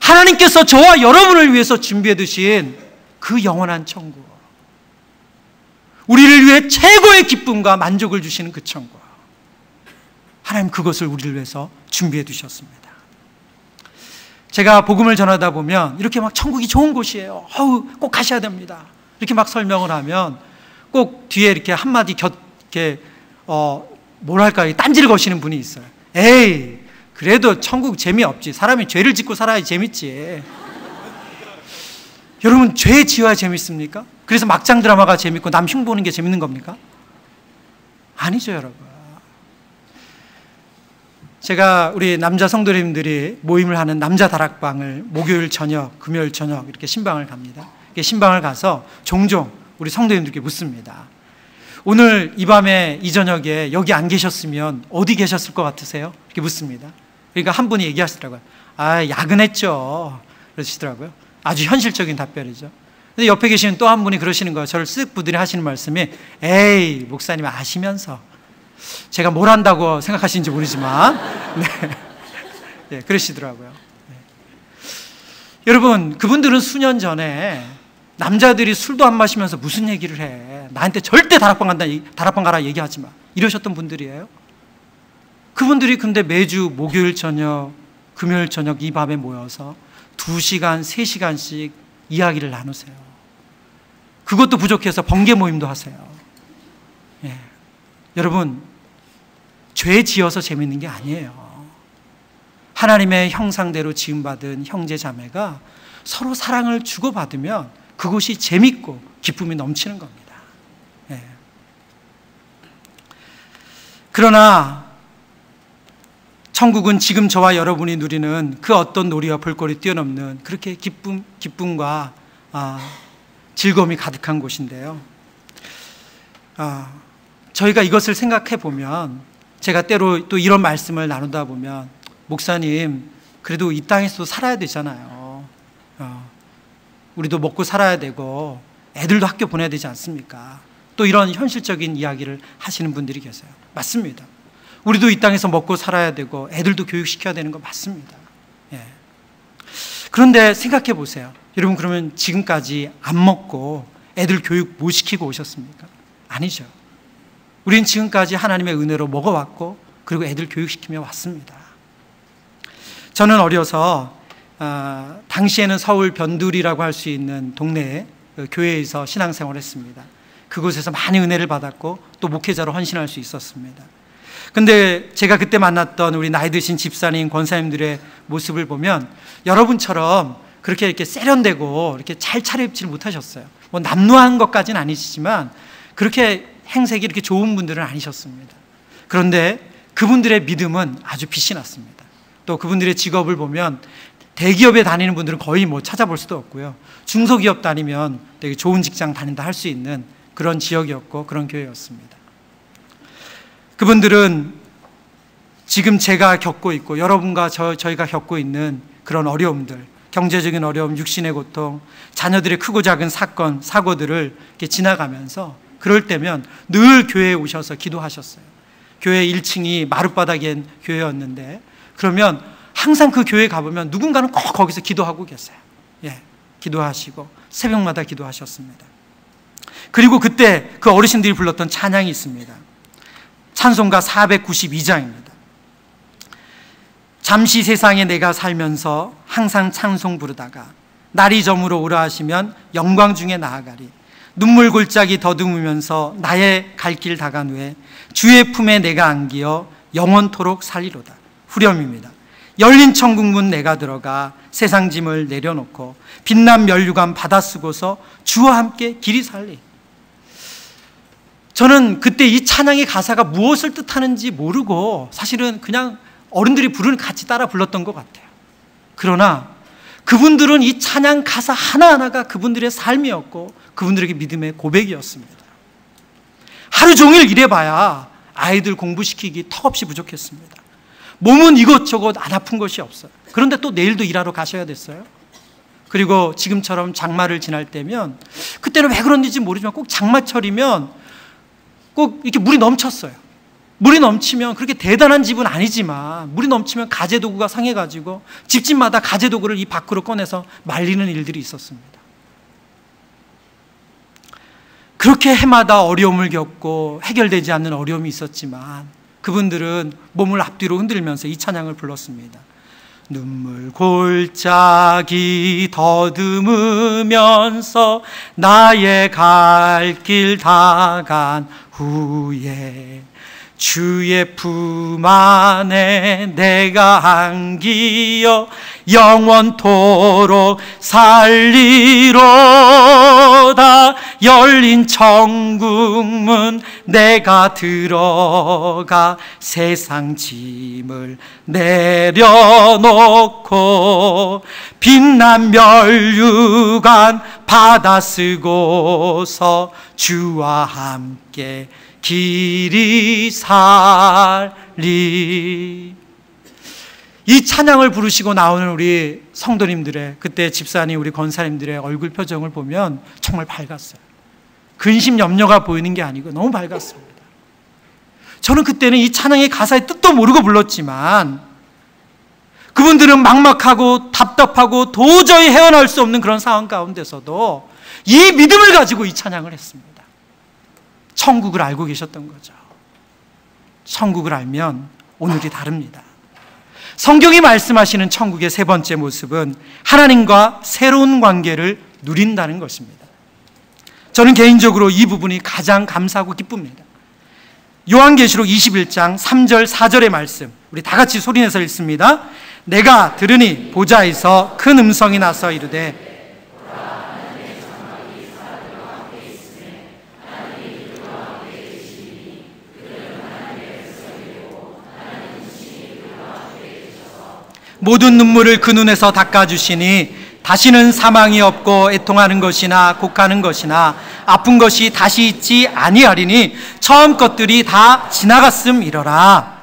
[SPEAKER 1] 하나님께서 저와 여러분을 위해서 준비해 두신 그 영원한 천국, 우리를 위해 최고의 기쁨과 만족을 주시는 그 천국, 하나님 그것을 우리를 위해서 준비해 두셨습니다. 제가 복음을 전하다 보면 이렇게 막 천국이 좋은 곳이에요, 꼭 가셔야 됩니다, 이렇게 막 설명을 하면 꼭 뒤에 이렇게 한마디 이렇게 뭐랄까 딴지를 거시는 분이 있어요. 에이, 그래도 천국 재미없지, 사람이 죄를 짓고 살아야 재밌지. 여러분, 죄 지어야 재밌습니까? 그래서 막장 드라마가 재밌고 남 흉보는 게 재밌는 겁니까? 아니죠, 여러분. 제가 우리 남자 성도님들이 모임을 하는 남자 다락방을 목요일 저녁, 금요일 저녁 이렇게 신방을 갑니다. 신방을 가서 종종 우리 성도님들께 묻습니다. 오늘 이 밤에, 이 저녁에 여기 안 계셨으면 어디 계셨을 것 같으세요? 이렇게 묻습니다. 그러니까 한 분이 얘기하시더라고요. 아, 야근했죠. 그러시더라고요. 아주 현실적인 답변이죠. 근데 옆에 계시는 또 한 분이 그러시는 거예요. 저를 쓱 부드려 하시는 말씀이, 에이, 목사님 아시면서 제가 뭘 한다고 생각하시는지 모르지만 네, 그러시더라고요. 네. 여러분, 그분들은 수년 전에 남자들이 술도 안 마시면서 무슨 얘기를 해, 나한테 절대 다락방 가라 얘기하지 마, 이러셨던 분들이에요. 그분들이 근데 매주 목요일 저녁, 금요일 저녁 이 밤에 모여서 2시간, 3시간씩 이야기를 나누세요. 그것도 부족해서 번개 모임도 하세요. 예. 여러분, 죄 지어서 재밌는 게 아니에요. 하나님의 형상대로 지음받은 형제 자매가 서로 사랑을 주고받으면 그것이 재밌고 기쁨이 넘치는 겁니다. 예. 그러나 천국은 지금 저와 여러분이 누리는 그 어떤 놀이와 볼거리 뛰어넘는 그렇게 기쁨과 즐거움이 가득한 곳인데요. 저희가 이것을 생각해 보면, 제가 때로 또 이런 말씀을 나누다 보면, 목사님, 그래도 이 땅에서도 살아야 되잖아요. 우리도 먹고 살아야 되고 애들도 학교 보내야 되지 않습니까? 또 이런 현실적인 이야기를 하시는 분들이 계세요. 맞습니다. 우리도 이 땅에서 먹고 살아야 되고 애들도 교육시켜야 되는 거 맞습니다. 예. 그런데 생각해 보세요. 여러분, 그러면 지금까지 안 먹고 애들 교육 못 시키고 오셨습니까? 아니죠. 우리는 지금까지 하나님의 은혜로 먹어왔고, 그리고 애들 교육시키며 왔습니다. 저는 어려서 당시에는 서울 변두리라고 할 수 있는 동네에 교회에서 신앙생활을 했습니다. 그곳에서 많이 은혜를 받았고 또 목회자로 헌신할 수 있었습니다. 근데 제가 그때 만났던 우리 나이 드신 집사님, 권사님들의 모습을 보면 여러분처럼 그렇게 이렇게 세련되고 이렇게 잘 차려입지를 못하셨어요. 뭐 남루한 것까지는 아니시지만 그렇게 행색이 이렇게 좋은 분들은 아니셨습니다. 그런데 그분들의 믿음은 아주 빛이 났습니다. 또 그분들의 직업을 보면 대기업에 다니는 분들은 거의 뭐 찾아볼 수도 없고요. 중소기업 다니면 되게 좋은 직장 다닌다 할 수 있는 그런 지역이었고 그런 교회였습니다. 그분들은 지금 제가 겪고 있고 여러분과 저희가 겪고 있는 그런 어려움들, 경제적인 어려움, 육신의 고통, 자녀들의 크고 작은 사건, 사고들을 이렇게 지나가면서 그럴 때면 늘 교회에 오셔서 기도하셨어요. 교회 1층이 마룻바닥인 교회였는데 그러면 항상 그 교회에 가보면 누군가는 꼭 거기서 기도하고 계세요. 예, 기도하시고 새벽마다 기도하셨습니다. 그리고 그때 그 어르신들이 불렀던 찬양이 있습니다. 찬송가 492장입니다. 잠시 세상에 내가 살면서 항상 찬송 부르다가 날이 저물어 오라 하시면 영광 중에 나아가리. 눈물 골짜기 더듬으면서 나의 갈 길 다간 후에 주의 품에 내가 안기어 영원토록 살리로다. 후렴입니다. 열린 천국문 내가 들어가 세상 짐을 내려놓고 빛난 면류관 받아 쓰고서 주와 함께 길이 살리. 저는 그때 이 찬양의 가사가 무엇을 뜻하는지 모르고 사실은 그냥 어른들이 부르는 같이 따라 불렀던 것 같아요. 그러나 그분들은 이 찬양 가사 하나하나가 그분들의 삶이었고 그분들에게 믿음의 고백이었습니다. 하루 종일 일해봐야 아이들 공부시키기 턱없이 부족했습니다. 몸은 이것저것 안 아픈 것이 없어요. 그런데 또 내일도 일하러 가셔야 됐어요. 그리고 지금처럼 장마를 지날 때면, 그때는 왜 그런지 모르지만 꼭 장마철이면 꼭 이렇게 물이 넘쳤어요. 물이 넘치면 그렇게 대단한 집은 아니지만 물이 넘치면 가재도구가 상해가지고 집집마다 가재도구를 이 밖으로 꺼내서 말리는 일들이 있었습니다. 그렇게 해마다 어려움을 겪고 해결되지 않는 어려움이 있었지만 그분들은 몸을 앞뒤로 흔들면서 이 찬양을 불렀습니다. 눈물 골짜기 더듬으면서 나의 갈 길 다 간 후에 주의 품 안에 내가 안기어 영원토록 살리로다. 열린 천국문 내가 들어가 세상 짐을 내려놓고 빛난 멸류관 받아 쓰고서 주와 함께 길이 살리. 이 찬양을 부르시고 나오는 우리 성도님들의, 그때 집사님 우리 권사님들의 얼굴 표정을 보면 정말 밝았어요. 근심 염려가 보이는 게 아니고 너무 밝았습니다. 저는 그때는 이 찬양의 가사의 뜻도 모르고 불렀지만 그분들은 막막하고 답답하고 도저히 헤어나올 수 없는 그런 상황 가운데서도 이 믿음을 가지고 이 찬양을 했습니다. 천국을 알고 계셨던 거죠. 천국을 알면 오늘이 다릅니다. 성경이 말씀하시는 천국의 세 번째 모습은 하나님과 새로운 관계를 누린다는 것입니다. 저는 개인적으로 이 부분이 가장 감사하고 기쁩니다. 요한계시록 21장 3절 4절의 말씀, 우리 다 같이 소리내서 읽습니다. 내가 들으니 보좌에서 큰 음성이 나서 이르되 모든 눈물을 그 눈에서 닦아주시니 다시는 사망이 없고 애통하는 것이나 곡하는 것이나 아픈 것이 다시 있지 아니하리니 처음 것들이 다 지나갔음이러라.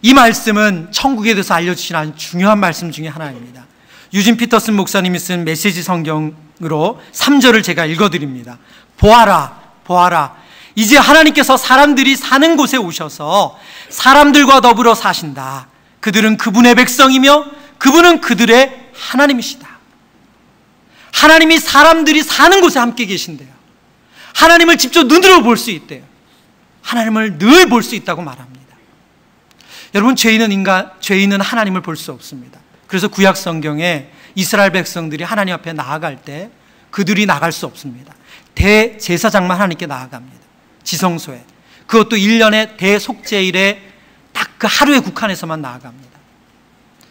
[SPEAKER 1] 이 말씀은 천국에 대해서 알려주신 아주 중요한 말씀 중에 하나입니다. 유진 피터슨 목사님이 쓴 메시지 성경으로 3절을 제가 읽어드립니다. 보아라, 보아라. 이제 하나님께서 사람들이 사는 곳에 오셔서 사람들과 더불어 사신다. 그들은 그분의 백성이며 그분은 그들의 하나님이시다. 하나님이 사람들이 사는 곳에 함께 계신대요. 하나님을 직접 눈으로 볼 수 있대요. 하나님을 늘 볼 수 있다고 말합니다. 여러분, 죄인은 하나님을 볼 수 없습니다. 그래서 구약 성경에 이스라엘 백성들이 하나님 앞에 나아갈 때 그들이 나갈 수 없습니다. 대제사장만 하나님께 나아갑니다. 지성소에. 그것도 1년의 대속죄일에 딱 그 하루에 국한해서만 나아갑니다.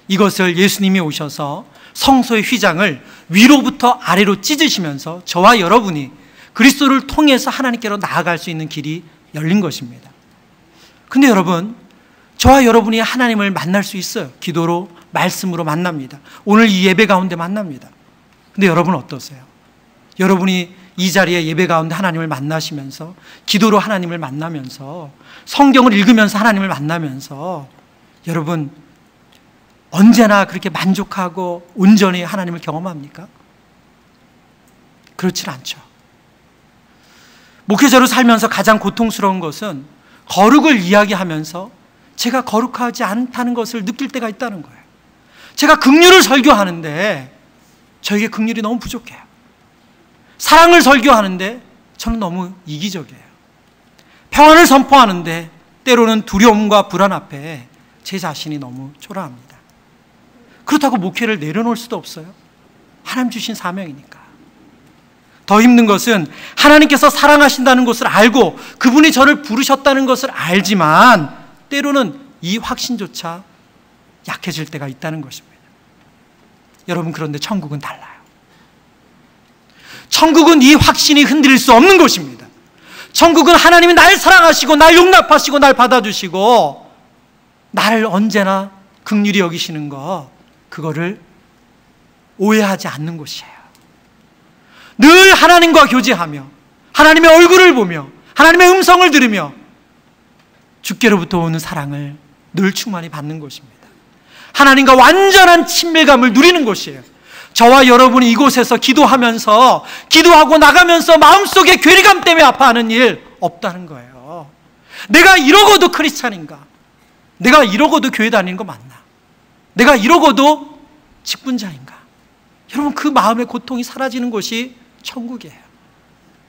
[SPEAKER 1] 이것을 예수님이 오셔서 성소의 휘장을 위로부터 아래로 찢으시면서 저와 여러분이 그리스도를 통해서 하나님께로 나아갈 수 있는 길이 열린 것입니다. 근데 여러분, 저와 여러분이 하나님을 만날 수 있어요. 기도로, 말씀으로 만납니다. 오늘 이 예배 가운데 만납니다. 근데 여러분 어떠세요? 여러분이 이 자리에 예배 가운데 하나님을 만나시면서, 기도로 하나님을 만나면서, 성경을 읽으면서 하나님을 만나면서 여러분 언제나 그렇게 만족하고 온전히 하나님을 경험합니까? 그렇진 않죠. 목회자로 살면서 가장 고통스러운 것은 거룩을 이야기하면서 제가 거룩하지 않다는 것을 느낄 때가 있다는 거예요. 제가 긍휼을 설교하는데 저에게 긍휼이 너무 부족해요. 사랑을 설교하는데 저는 너무 이기적이에요. 평안을 선포하는데 때로는 두려움과 불안 앞에 제 자신이 너무 초라합니다. 그렇다고 목회를 내려놓을 수도 없어요. 하나님 주신 사명이니까. 더 힘든 것은 하나님께서 사랑하신다는 것을 알고 그분이 저를 부르셨다는 것을 알지만 때로는 이 확신조차 약해질 때가 있다는 것입니다. 여러분, 그런데 천국은 달라요. 천국은 이 확신이 흔들릴 수 없는 곳입니다. 천국은 하나님이 날 사랑하시고 날 용납하시고 날 받아주시고 나를 언제나 긍휼히 여기시는 것, 그거를 오해하지 않는 곳이에요. 늘 하나님과 교제하며 하나님의 얼굴을 보며 하나님의 음성을 들으며 주께로부터 오는 사랑을 늘 충만히 받는 곳입니다. 하나님과 완전한 친밀감을 누리는 곳이에요. 저와 여러분이 이곳에서 기도하면서 기도하고 나가면서 마음속에 괴리감 때문에 아파하는 일 없다는 거예요. 내가 이러고도 크리스찬인가? 내가 이러고도 교회 다니는 거 맞나? 내가 이러고도 직분자인가? 여러분, 그 마음의 고통이 사라지는 곳이 천국이에요.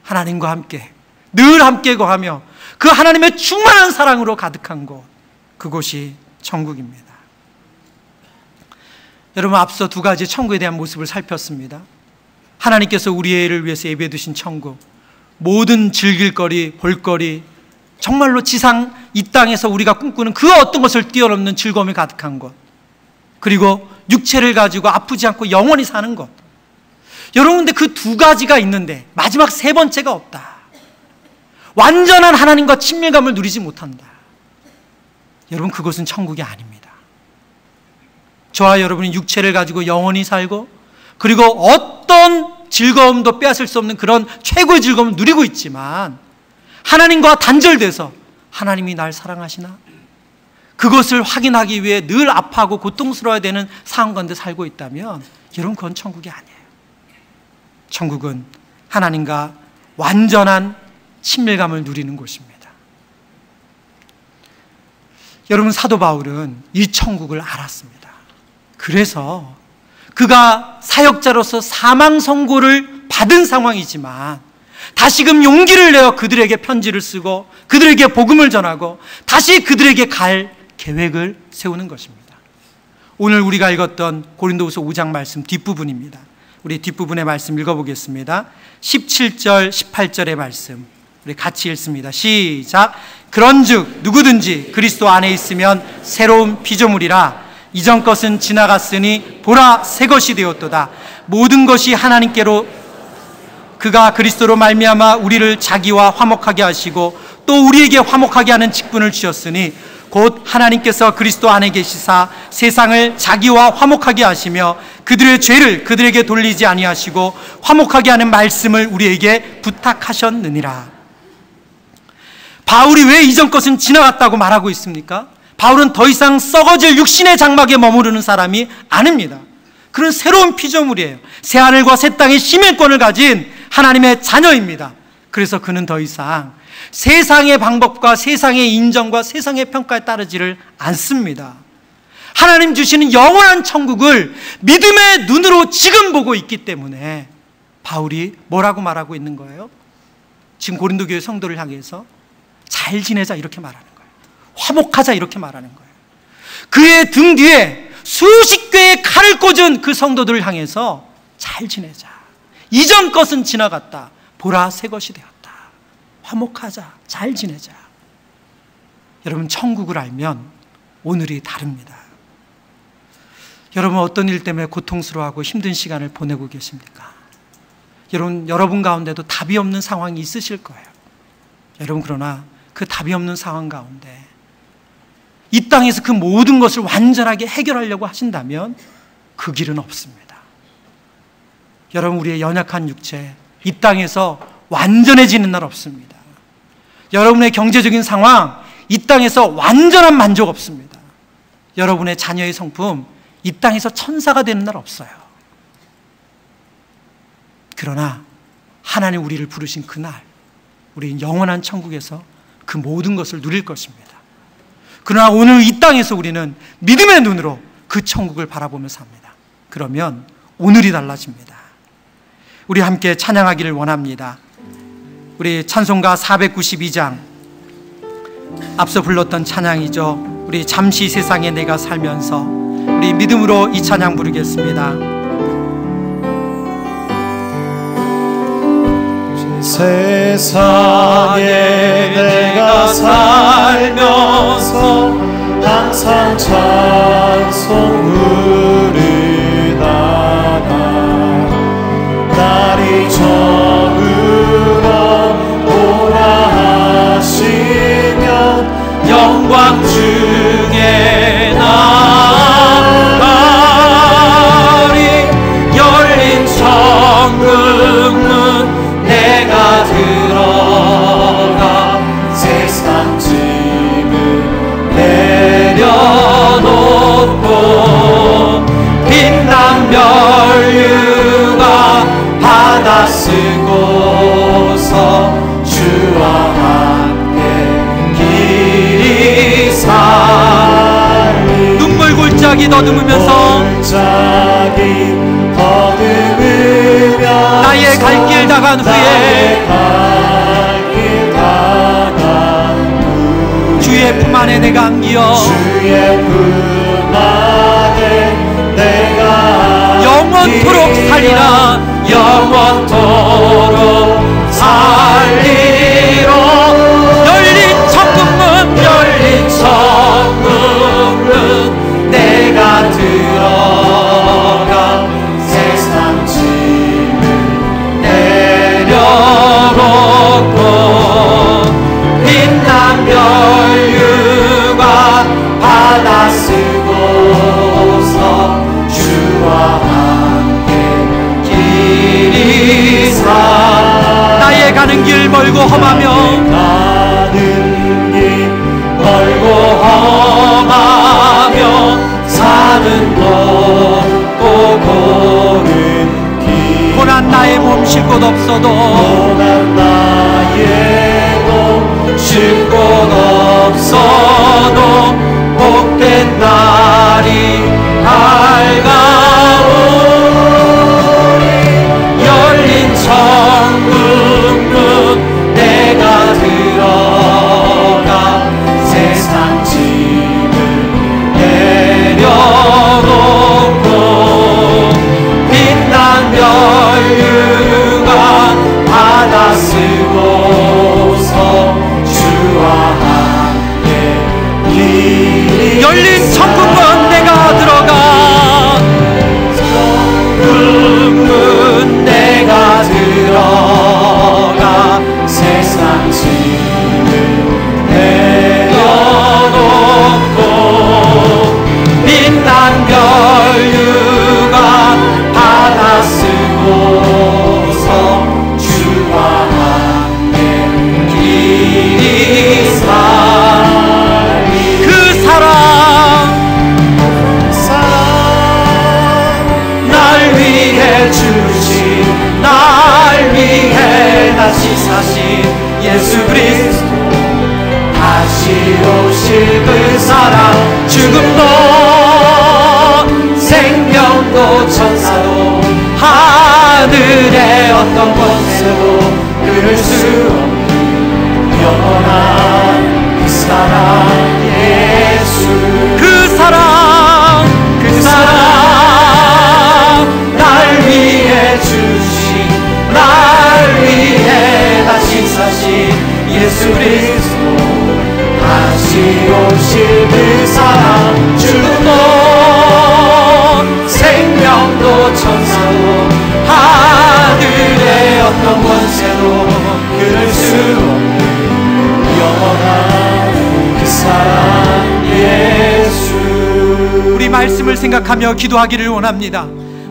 [SPEAKER 1] 하나님과 함께 늘 함께 거하며 그 하나님의 충만한 사랑으로 가득한 곳, 그곳이 천국입니다. 여러분, 앞서 두 가지 천국에 대한 모습을 살폈습니다. 하나님께서 우리를 위해서 예배해 두신 천국, 모든 즐길거리, 볼거리, 정말로 지상 이 땅에서 우리가 꿈꾸는 그 어떤 것을 뛰어넘는 즐거움이 가득한 것, 그리고 육체를 가지고 아프지 않고 영원히 사는 것. 여러분, 근데 그 두 가지가 있는데 마지막 세 번째가 없다. 완전한 하나님과 친밀감을 누리지 못한다. 여러분, 그것은 천국이 아닙니다. 저와 여러분이 육체를 가지고 영원히 살고, 그리고 어떤 즐거움도 빼앗을 수 없는 그런 최고의 즐거움을 누리고 있지만, 하나님과 단절돼서 하나님이 날 사랑하시나? 그것을 확인하기 위해 늘 아파하고 고통스러워야 되는 상황 가운데 살고 있다면, 여러분, 그건 천국이 아니에요. 천국은 하나님과 완전한 친밀감을 누리는 곳입니다. 여러분, 사도 바울은 이 천국을 알았습니다. 그래서 그가 사역자로서 사망 선고를 받은 상황이지만 다시금 용기를 내어 그들에게 편지를 쓰고 그들에게 복음을 전하고 다시 그들에게 갈 계획을 세우는 것입니다. 오늘 우리가 읽었던 고린도후서 5장 말씀 뒷부분입니다. 우리 뒷부분의 말씀 읽어보겠습니다. 17절 18절의 말씀 우리 같이 읽습니다. 시작. 그런즉 누구든지 그리스도 안에 있으면 새로운 피조물이라. 이전 것은 지나갔으니 보라 새 것이 되었도다. 모든 것이 하나님께로, 그가 그리스도로 말미암아 우리를 자기와 화목하게 하시고 또 우리에게 화목하게 하는 직분을 주셨으니 곧 하나님께서 그리스도 안에 계시사 세상을 자기와 화목하게 하시며 그들의 죄를 그들에게 돌리지 아니하시고 화목하게 하는 말씀을 우리에게 부탁하셨느니라. 바울이 왜 이전 것은 지나갔다고 말하고 있습니까? 바울은 더 이상 썩어질 육신의 장막에 머무르는 사람이 아닙니다. 그런 새로운 피조물이에요. 새하늘과 새 땅의 시민권을 가진 하나님의 자녀입니다. 그래서 그는 더 이상 세상의 방법과 세상의 인정과 세상의 평가에 따르지를 않습니다. 하나님 주시는 영원한 천국을 믿음의 눈으로 지금 보고 있기 때문에 바울이 뭐라고 말하고 있는 거예요? 지금 고린도 교회 성도를 향해서 잘 지내자 이렇게 말하는 거예요. 화목하자 이렇게 말하는 거예요. 그의 등 뒤에 수십 개의 칼을 꽂은 그 성도들을 향해서 잘 지내자. 이전 것은 지나갔다. 보라 새 것이 되었다. 화목하자. 잘 지내자. 여러분, 천국을 알면 오늘이 다릅니다. 여러분, 어떤 일 때문에 고통스러워하고 힘든 시간을 보내고 계십니까? 여러분 가운데도 답이 없는 상황이 있으실 거예요. 여러분, 그러나 그 답이 없는 상황 가운데 이 땅에서 그 모든 것을 완전하게 해결하려고 하신다면 그 길은 없습니다. 여러분, 우리의 연약한 육체 이 땅에서 완전해지는 날 없습니다. 여러분의 경제적인 상황 이 땅에서 완전한 만족 없습니다. 여러분의 자녀의 성품 이 땅에서 천사가 되는 날 없어요. 그러나 하나님 우리를 부르신 그날 우리는 영원한 천국에서 그 모든 것을 누릴 것입니다. 그러나 오늘 이 땅에서 우리는 믿음의 눈으로 그 천국을 바라보며 삽니다. 그러면 오늘이 달라집니다. 우리 함께 찬양하기를 원합니다. 우리 찬송가 492장 앞서 불렀던 찬양이죠. 우리 잠시 세상에 내가 살면서 우리 믿음으로 이 찬양 부르겠습니다.
[SPEAKER 2] 세상에 내가 살면서 항상 찬송으리 나가 날이 저물어 오라 하시면 영광 중에 나가리 열린 천국문 내가 들어가 세상 짐을 내려놓고
[SPEAKER 1] 나간 후에 주의 품 안에 내가 안기어
[SPEAKER 2] 주의 품 안에 내가
[SPEAKER 1] 영원토록 살리라.
[SPEAKER 2] 영원토록 살리로.
[SPEAKER 1] 열린 천국문
[SPEAKER 2] 열린 천국문 내가 들어가 세상 짐을 내려놓고 빛난 별유가 바다 쓰고서 주와
[SPEAKER 1] 나의 가는 길 멀고 험하며
[SPEAKER 2] 가는 길 멀고 험하며 사는 곳도 고른 길
[SPEAKER 1] 고난 나의 몸 쉴 곳 없어도
[SPEAKER 2] 고난 나의 몸 쉴 곳 없어도 복된 날이 밝아오리. 열린 천국문 내가 들어가 세상 짐을 내려놓고 빛난 별유가 바다 쓰고서 주와 함께 길이
[SPEAKER 1] 열린 천국문 내가 들어가
[SPEAKER 2] 천국문 내가 들어가 세상 짐을 내려놓고 빛난 별유가 바다 쓰고서 주와 함께 길이 살리.
[SPEAKER 1] 그 사랑
[SPEAKER 2] 날 위해 주신 날 위해 다시 사신 예수 그리스도 다시 오실 그 사랑 죽음도 생명도 천사도 하늘의 어떤 권세도 끊을 수 없는 영원한 그 사랑 예수.
[SPEAKER 1] 그 사랑
[SPEAKER 2] 날 위해 주신 날 위해 다시 사신 예수 그리스도 다시 오실 그 사랑 죽음도 생명도 천사도 하늘의 어떤 권세도 끊을 수 없는 영원한 그 사랑 예수.
[SPEAKER 1] 우리 말씀을 생각하며 기도하기를 원합니다.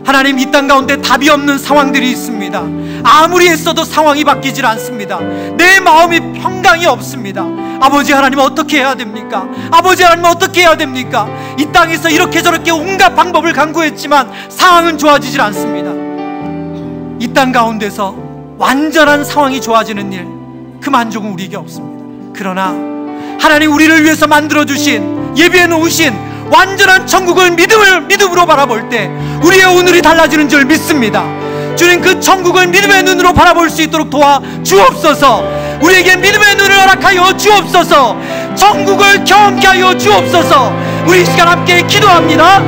[SPEAKER 1] 하나님, 이 땅 가운데 답이 없는 상황들이 있습니다. 아무리 애써도 상황이 바뀌질 않습니다. 내 마음이 평강이 없습니다. 아버지 하나님, 어떻게 해야 됩니까? 아버지 하나님, 어떻게 해야 됩니까? 이 땅에서 이렇게 저렇게 온갖 방법을 강구했지만 상황은 좋아지질 않습니다. 이 땅 가운데서 완전한 상황이 좋아지는 일, 그 만족은 우리에게 없습니다. 그러나 하나님, 우리를 위해서 만들어주신, 예비해 놓으신 완전한 천국을 믿음으로 바라볼 때 우리의 오늘이 달라지는 줄 믿습니다. 주님, 그 천국을 믿음의 눈으로 바라볼 수 있도록 도와 주옵소서. 우리에게 믿음의 눈을 허락하여 주옵소서. 천국을 경험케 하여 주옵소서. 우리 이 시간 함께 기도합니다.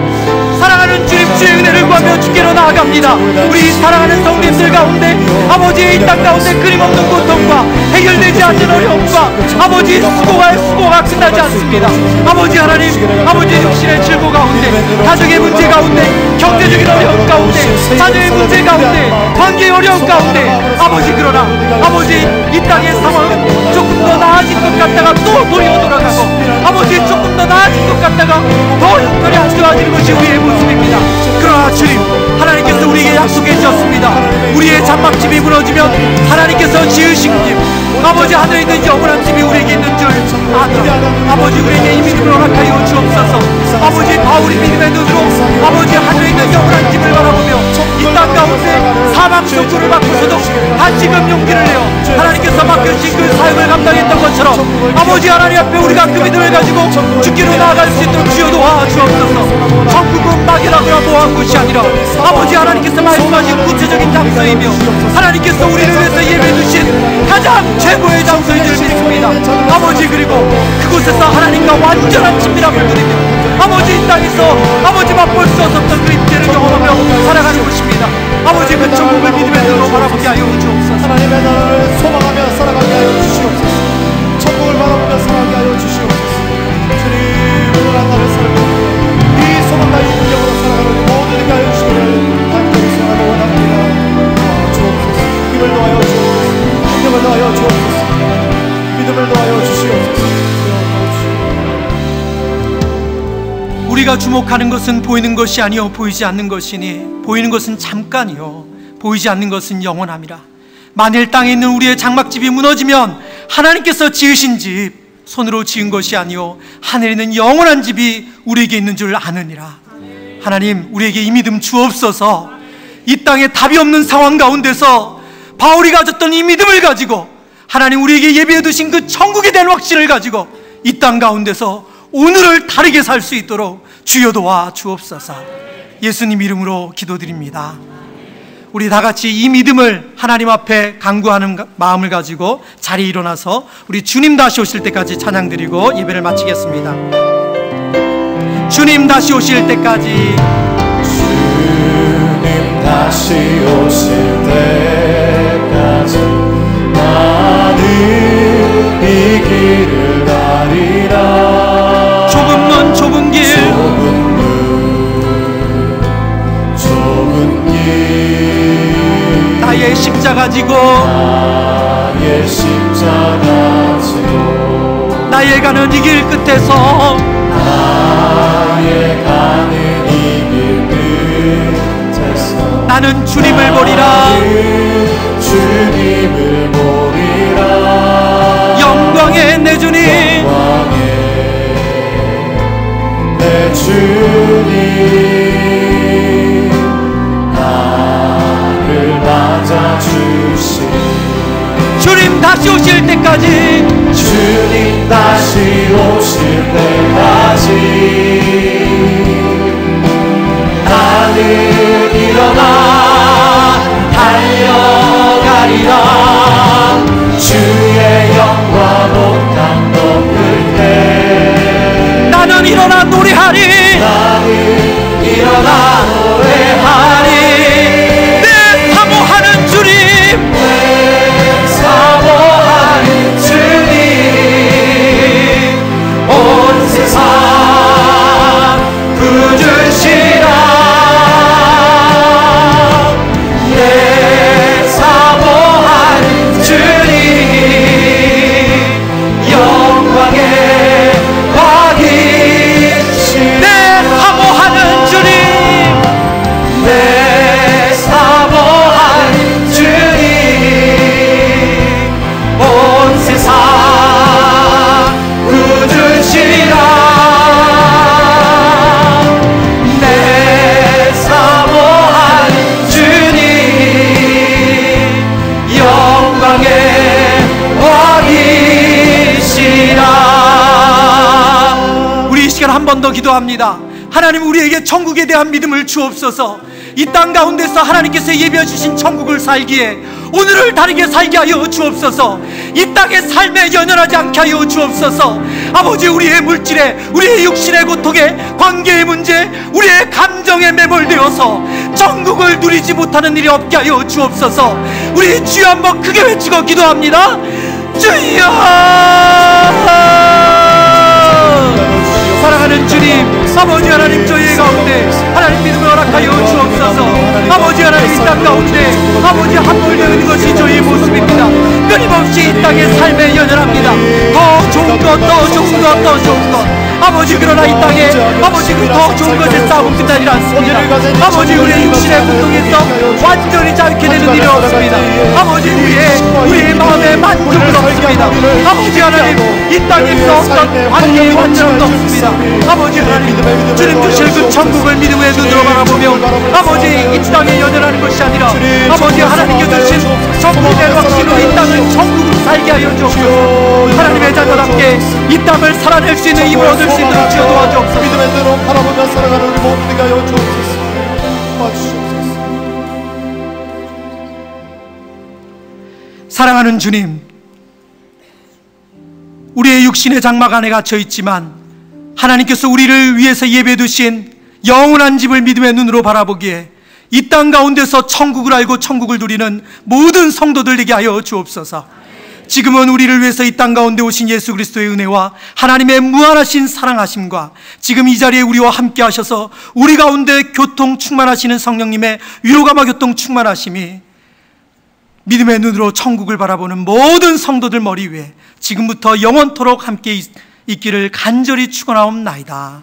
[SPEAKER 1] 사랑하는 주님, 주의 은혜를 구하며 주께로 나아갑니다. 우리 사랑하는 성도님들 가운데 아버지의 이 땅 가운데 끊임없는 고통과 해결되지 않는 어려움과 아버지의 수고가 끝나지 않습니다. 아버지 하나님, 아버지의 육신의 질고 가운데, 가정의 문제 가운데, 경제적인 어려움 가운데, 자녀의 문제 가운데, 관계의 어려움 가운데, 아버지, 그러나 아버지, 이 땅의 상황은 조금 더 나아진 것 같다가 또 도리어 돌아가고, 아버지, 조금 더 나아진 것 같다가 더 형편이 안 좋아지는 것이 우리의 모습입니다. 그러나 주님, 하나님께서 우리에게 약속해 주셨습니다. 우리의 장막집이 무너지면 하나님께서 지으신 집, 아버지 하늘에 있는 영원한 집이 우리에게 있는 줄 아노라. 아버지, 우리에게 이 믿음을 허락하여 주옵소서. 아버지, 바울이 믿음의 눈으로 아버지 하늘에 있는 영원한 집을 바라보며 이 땅 가운데 사망 선고를 받고서도 다시금 용기를 내어 하나님께서 맡겨주신 그 사역을 감당했던 것처럼 아버지 하나님 앞에 우리가 그 믿음을 가지고 주께로 나아갈 수 있도록 주여 도와주옵소서. 천국은 막이라거나 모한 곳이 아니라 아버지 하나님께서 말씀하신 구체적인 장소이며 하나님께서 우리를 위해서 예배해 주신 가장 최고의 장소인 줄 믿습니다. 아버지, 그리고 그곳에서 하나님과 완전한 친밀함을 누리며 아버지, 이 땅에서 아버지 맛볼 수 없었던 그 임재를 경험하며 살아가는 것입니다. 아버지, 그 천국을 믿음의 눈으로 바라보게 하여 주옵소서.
[SPEAKER 2] 하나님의 나라를 소망하며 살아가게 하여 주시옵소서. 천국을 바라보며 살아가게 하여 주시옵소서. 주님, 오늘 한 날을 살고 이 소망과 이 능력으로 살아가는 모든 이가 하여 주시기를 간절히 소원하고 원합니다. 주옵소서. 힘을 더하여 주옵소서. 능력을 더하여 주옵소서. 믿음을 더하여 주시옵소서.
[SPEAKER 1] 우리가 주목하는 것은 보이는 것이 아니요 보이지 않는 것이니 보이는 것은 잠깐이요 보이지 않는 것은 영원함이라. 만일 땅에 있는 우리의 장막집이 무너지면 하나님께서 지으신 집, 손으로 지은 것이 아니요 하늘에 있는 영원한 집이 우리에게 있는 줄 아느니라. 하나님, 우리에게 이 믿음 주옵소서. 이 땅에 답이 없는 상황 가운데서 바울이 가졌던 이 믿음을 가지고 하나님 우리에게 예비해 두신 그 천국에 대한 확신을 가지고 이 땅 가운데서 오늘을 다르게 살 수 있도록 주여 도와 주옵소서. 예수님 이름으로 기도드립니다. 우리 다 같이 이 믿음을 하나님 앞에 간구하는 마음을 가지고 자리에 일어나서 우리 주님 다시 오실 때까지 찬양드리고 예배를 마치겠습니다. 주님 다시 오실 때까지,
[SPEAKER 2] 주님 다시 오실 때까지 나는 이 길을 가리라.
[SPEAKER 1] 좁은 문 좁은 길,
[SPEAKER 2] 좁은 길,
[SPEAKER 1] 나의 십자가 지고
[SPEAKER 2] 나의 십자가 지고
[SPEAKER 1] 나의 가는 이 길 끝에서
[SPEAKER 2] 나의 가는 이 길 끝에서
[SPEAKER 1] 나는 주님을 보리라.
[SPEAKER 2] 주님을 보리라.
[SPEAKER 1] 영광의 내 주님,
[SPEAKER 2] 내 주님 나를 맞아주시.
[SPEAKER 1] 주님 다시 오실 때까지,
[SPEAKER 2] 주님 다시 오실 때까지 나는 일어나 달려가리라. 주의 영광 온땅 덮을 때
[SPEAKER 1] 나는 일어나 노래하리.
[SPEAKER 2] 나는 일어나 노래하리.
[SPEAKER 1] 내 사모하는 주님,
[SPEAKER 2] 내 사모하는 주님 온 세상 구주시라. 내 사모하는 주님 영광의 왕이시라.
[SPEAKER 1] 내 사모하는 주님,
[SPEAKER 2] 내 사모하는 주님 온 세상 구주시라. 내 사모하는 주님 영광의 왕이시라.
[SPEAKER 1] 우리 이 시간 한 번 더 기도합니다. 하나님, 우리에게 천국에 대한 믿음을 주옵소서. 이 땅 가운데서 하나님께서 예비해 주신 천국을 살기에 오늘을 다르게 살게 하여 주옵소서. 이 땅의 삶에 연연하지 않게 하여 주옵소서. 아버지, 우리의 물질에, 우리의 육신의 고통에, 관계의 문제, 우리의 감정에 매몰되어서 천국을 누리지 못하는 일이 없게 하여 주옵소서. 우리 주여 한번 크게 외치고 기도합니다. 주여! 사랑하는 주님, 아버지 하나님, 저희 가운데 하나님 믿음을 허락하여 주옵소서. 아버지 하나님, 이 땅 가운데 아버지 함몰되어 있는 것이 저희의 모습입니다. 끊임없이 이 땅의 삶에 연연합니다. 더 좋은 것, 더 좋은 것, 더 좋은 것. 아버지, 그러나 이 땅에 아버지 그 더 좋은 것에 싸움 끝나지 않습니다. 아버지, 우리의 육신의 고통에서 완전히 자유케 되는 일이 없습니다. 아버지, 우리의 마음에 만족은 없습니다. 아버지 하나님, 이 땅에서 어떤 관계의 완전함도 없습니다. 아버지 하나님, 주님 주실 그 천국을 믿음의 눈으로 바라보며 아버지, 이 땅에 연연하는 것이 아니라 아버지 하나님께 주신 천국에 대한 확신으로 이 땅을 천국으로 살게 하여 주옵소서. 하나님의 자녀답게 이 땅을 살아낼 수 있는 힘을 얻을 수 있도록 주여 도와주옵소서.
[SPEAKER 2] 믿음의 눈으로 바라보며 살아가는 우리 모두가 하여 주옵소서. 도와주시옵소서.
[SPEAKER 1] 사랑하는 주님, 우리의 육신의 장막 안에 갇혀 있지만 하나님께서 우리를 위해서 예배해 두신 영원한 집을 믿음의 눈으로 바라보기에 이 땅 가운데서 천국을 알고 천국을 누리는 모든 성도들 되게 하여 주옵소서. 지금은 우리를 위해서 이 땅 가운데 오신 예수 그리스도의 은혜와 하나님의 무한하신 사랑하심과 지금 이 자리에 우리와 함께 하셔서 우리 가운데 교통 충만하시는 성령님의 위로감화 교통 충만하심이 믿음의 눈으로 천국을 바라보는 모든 성도들 머리 위에 지금부터 영원토록 함께 있기를 간절히 축원하옵나이다.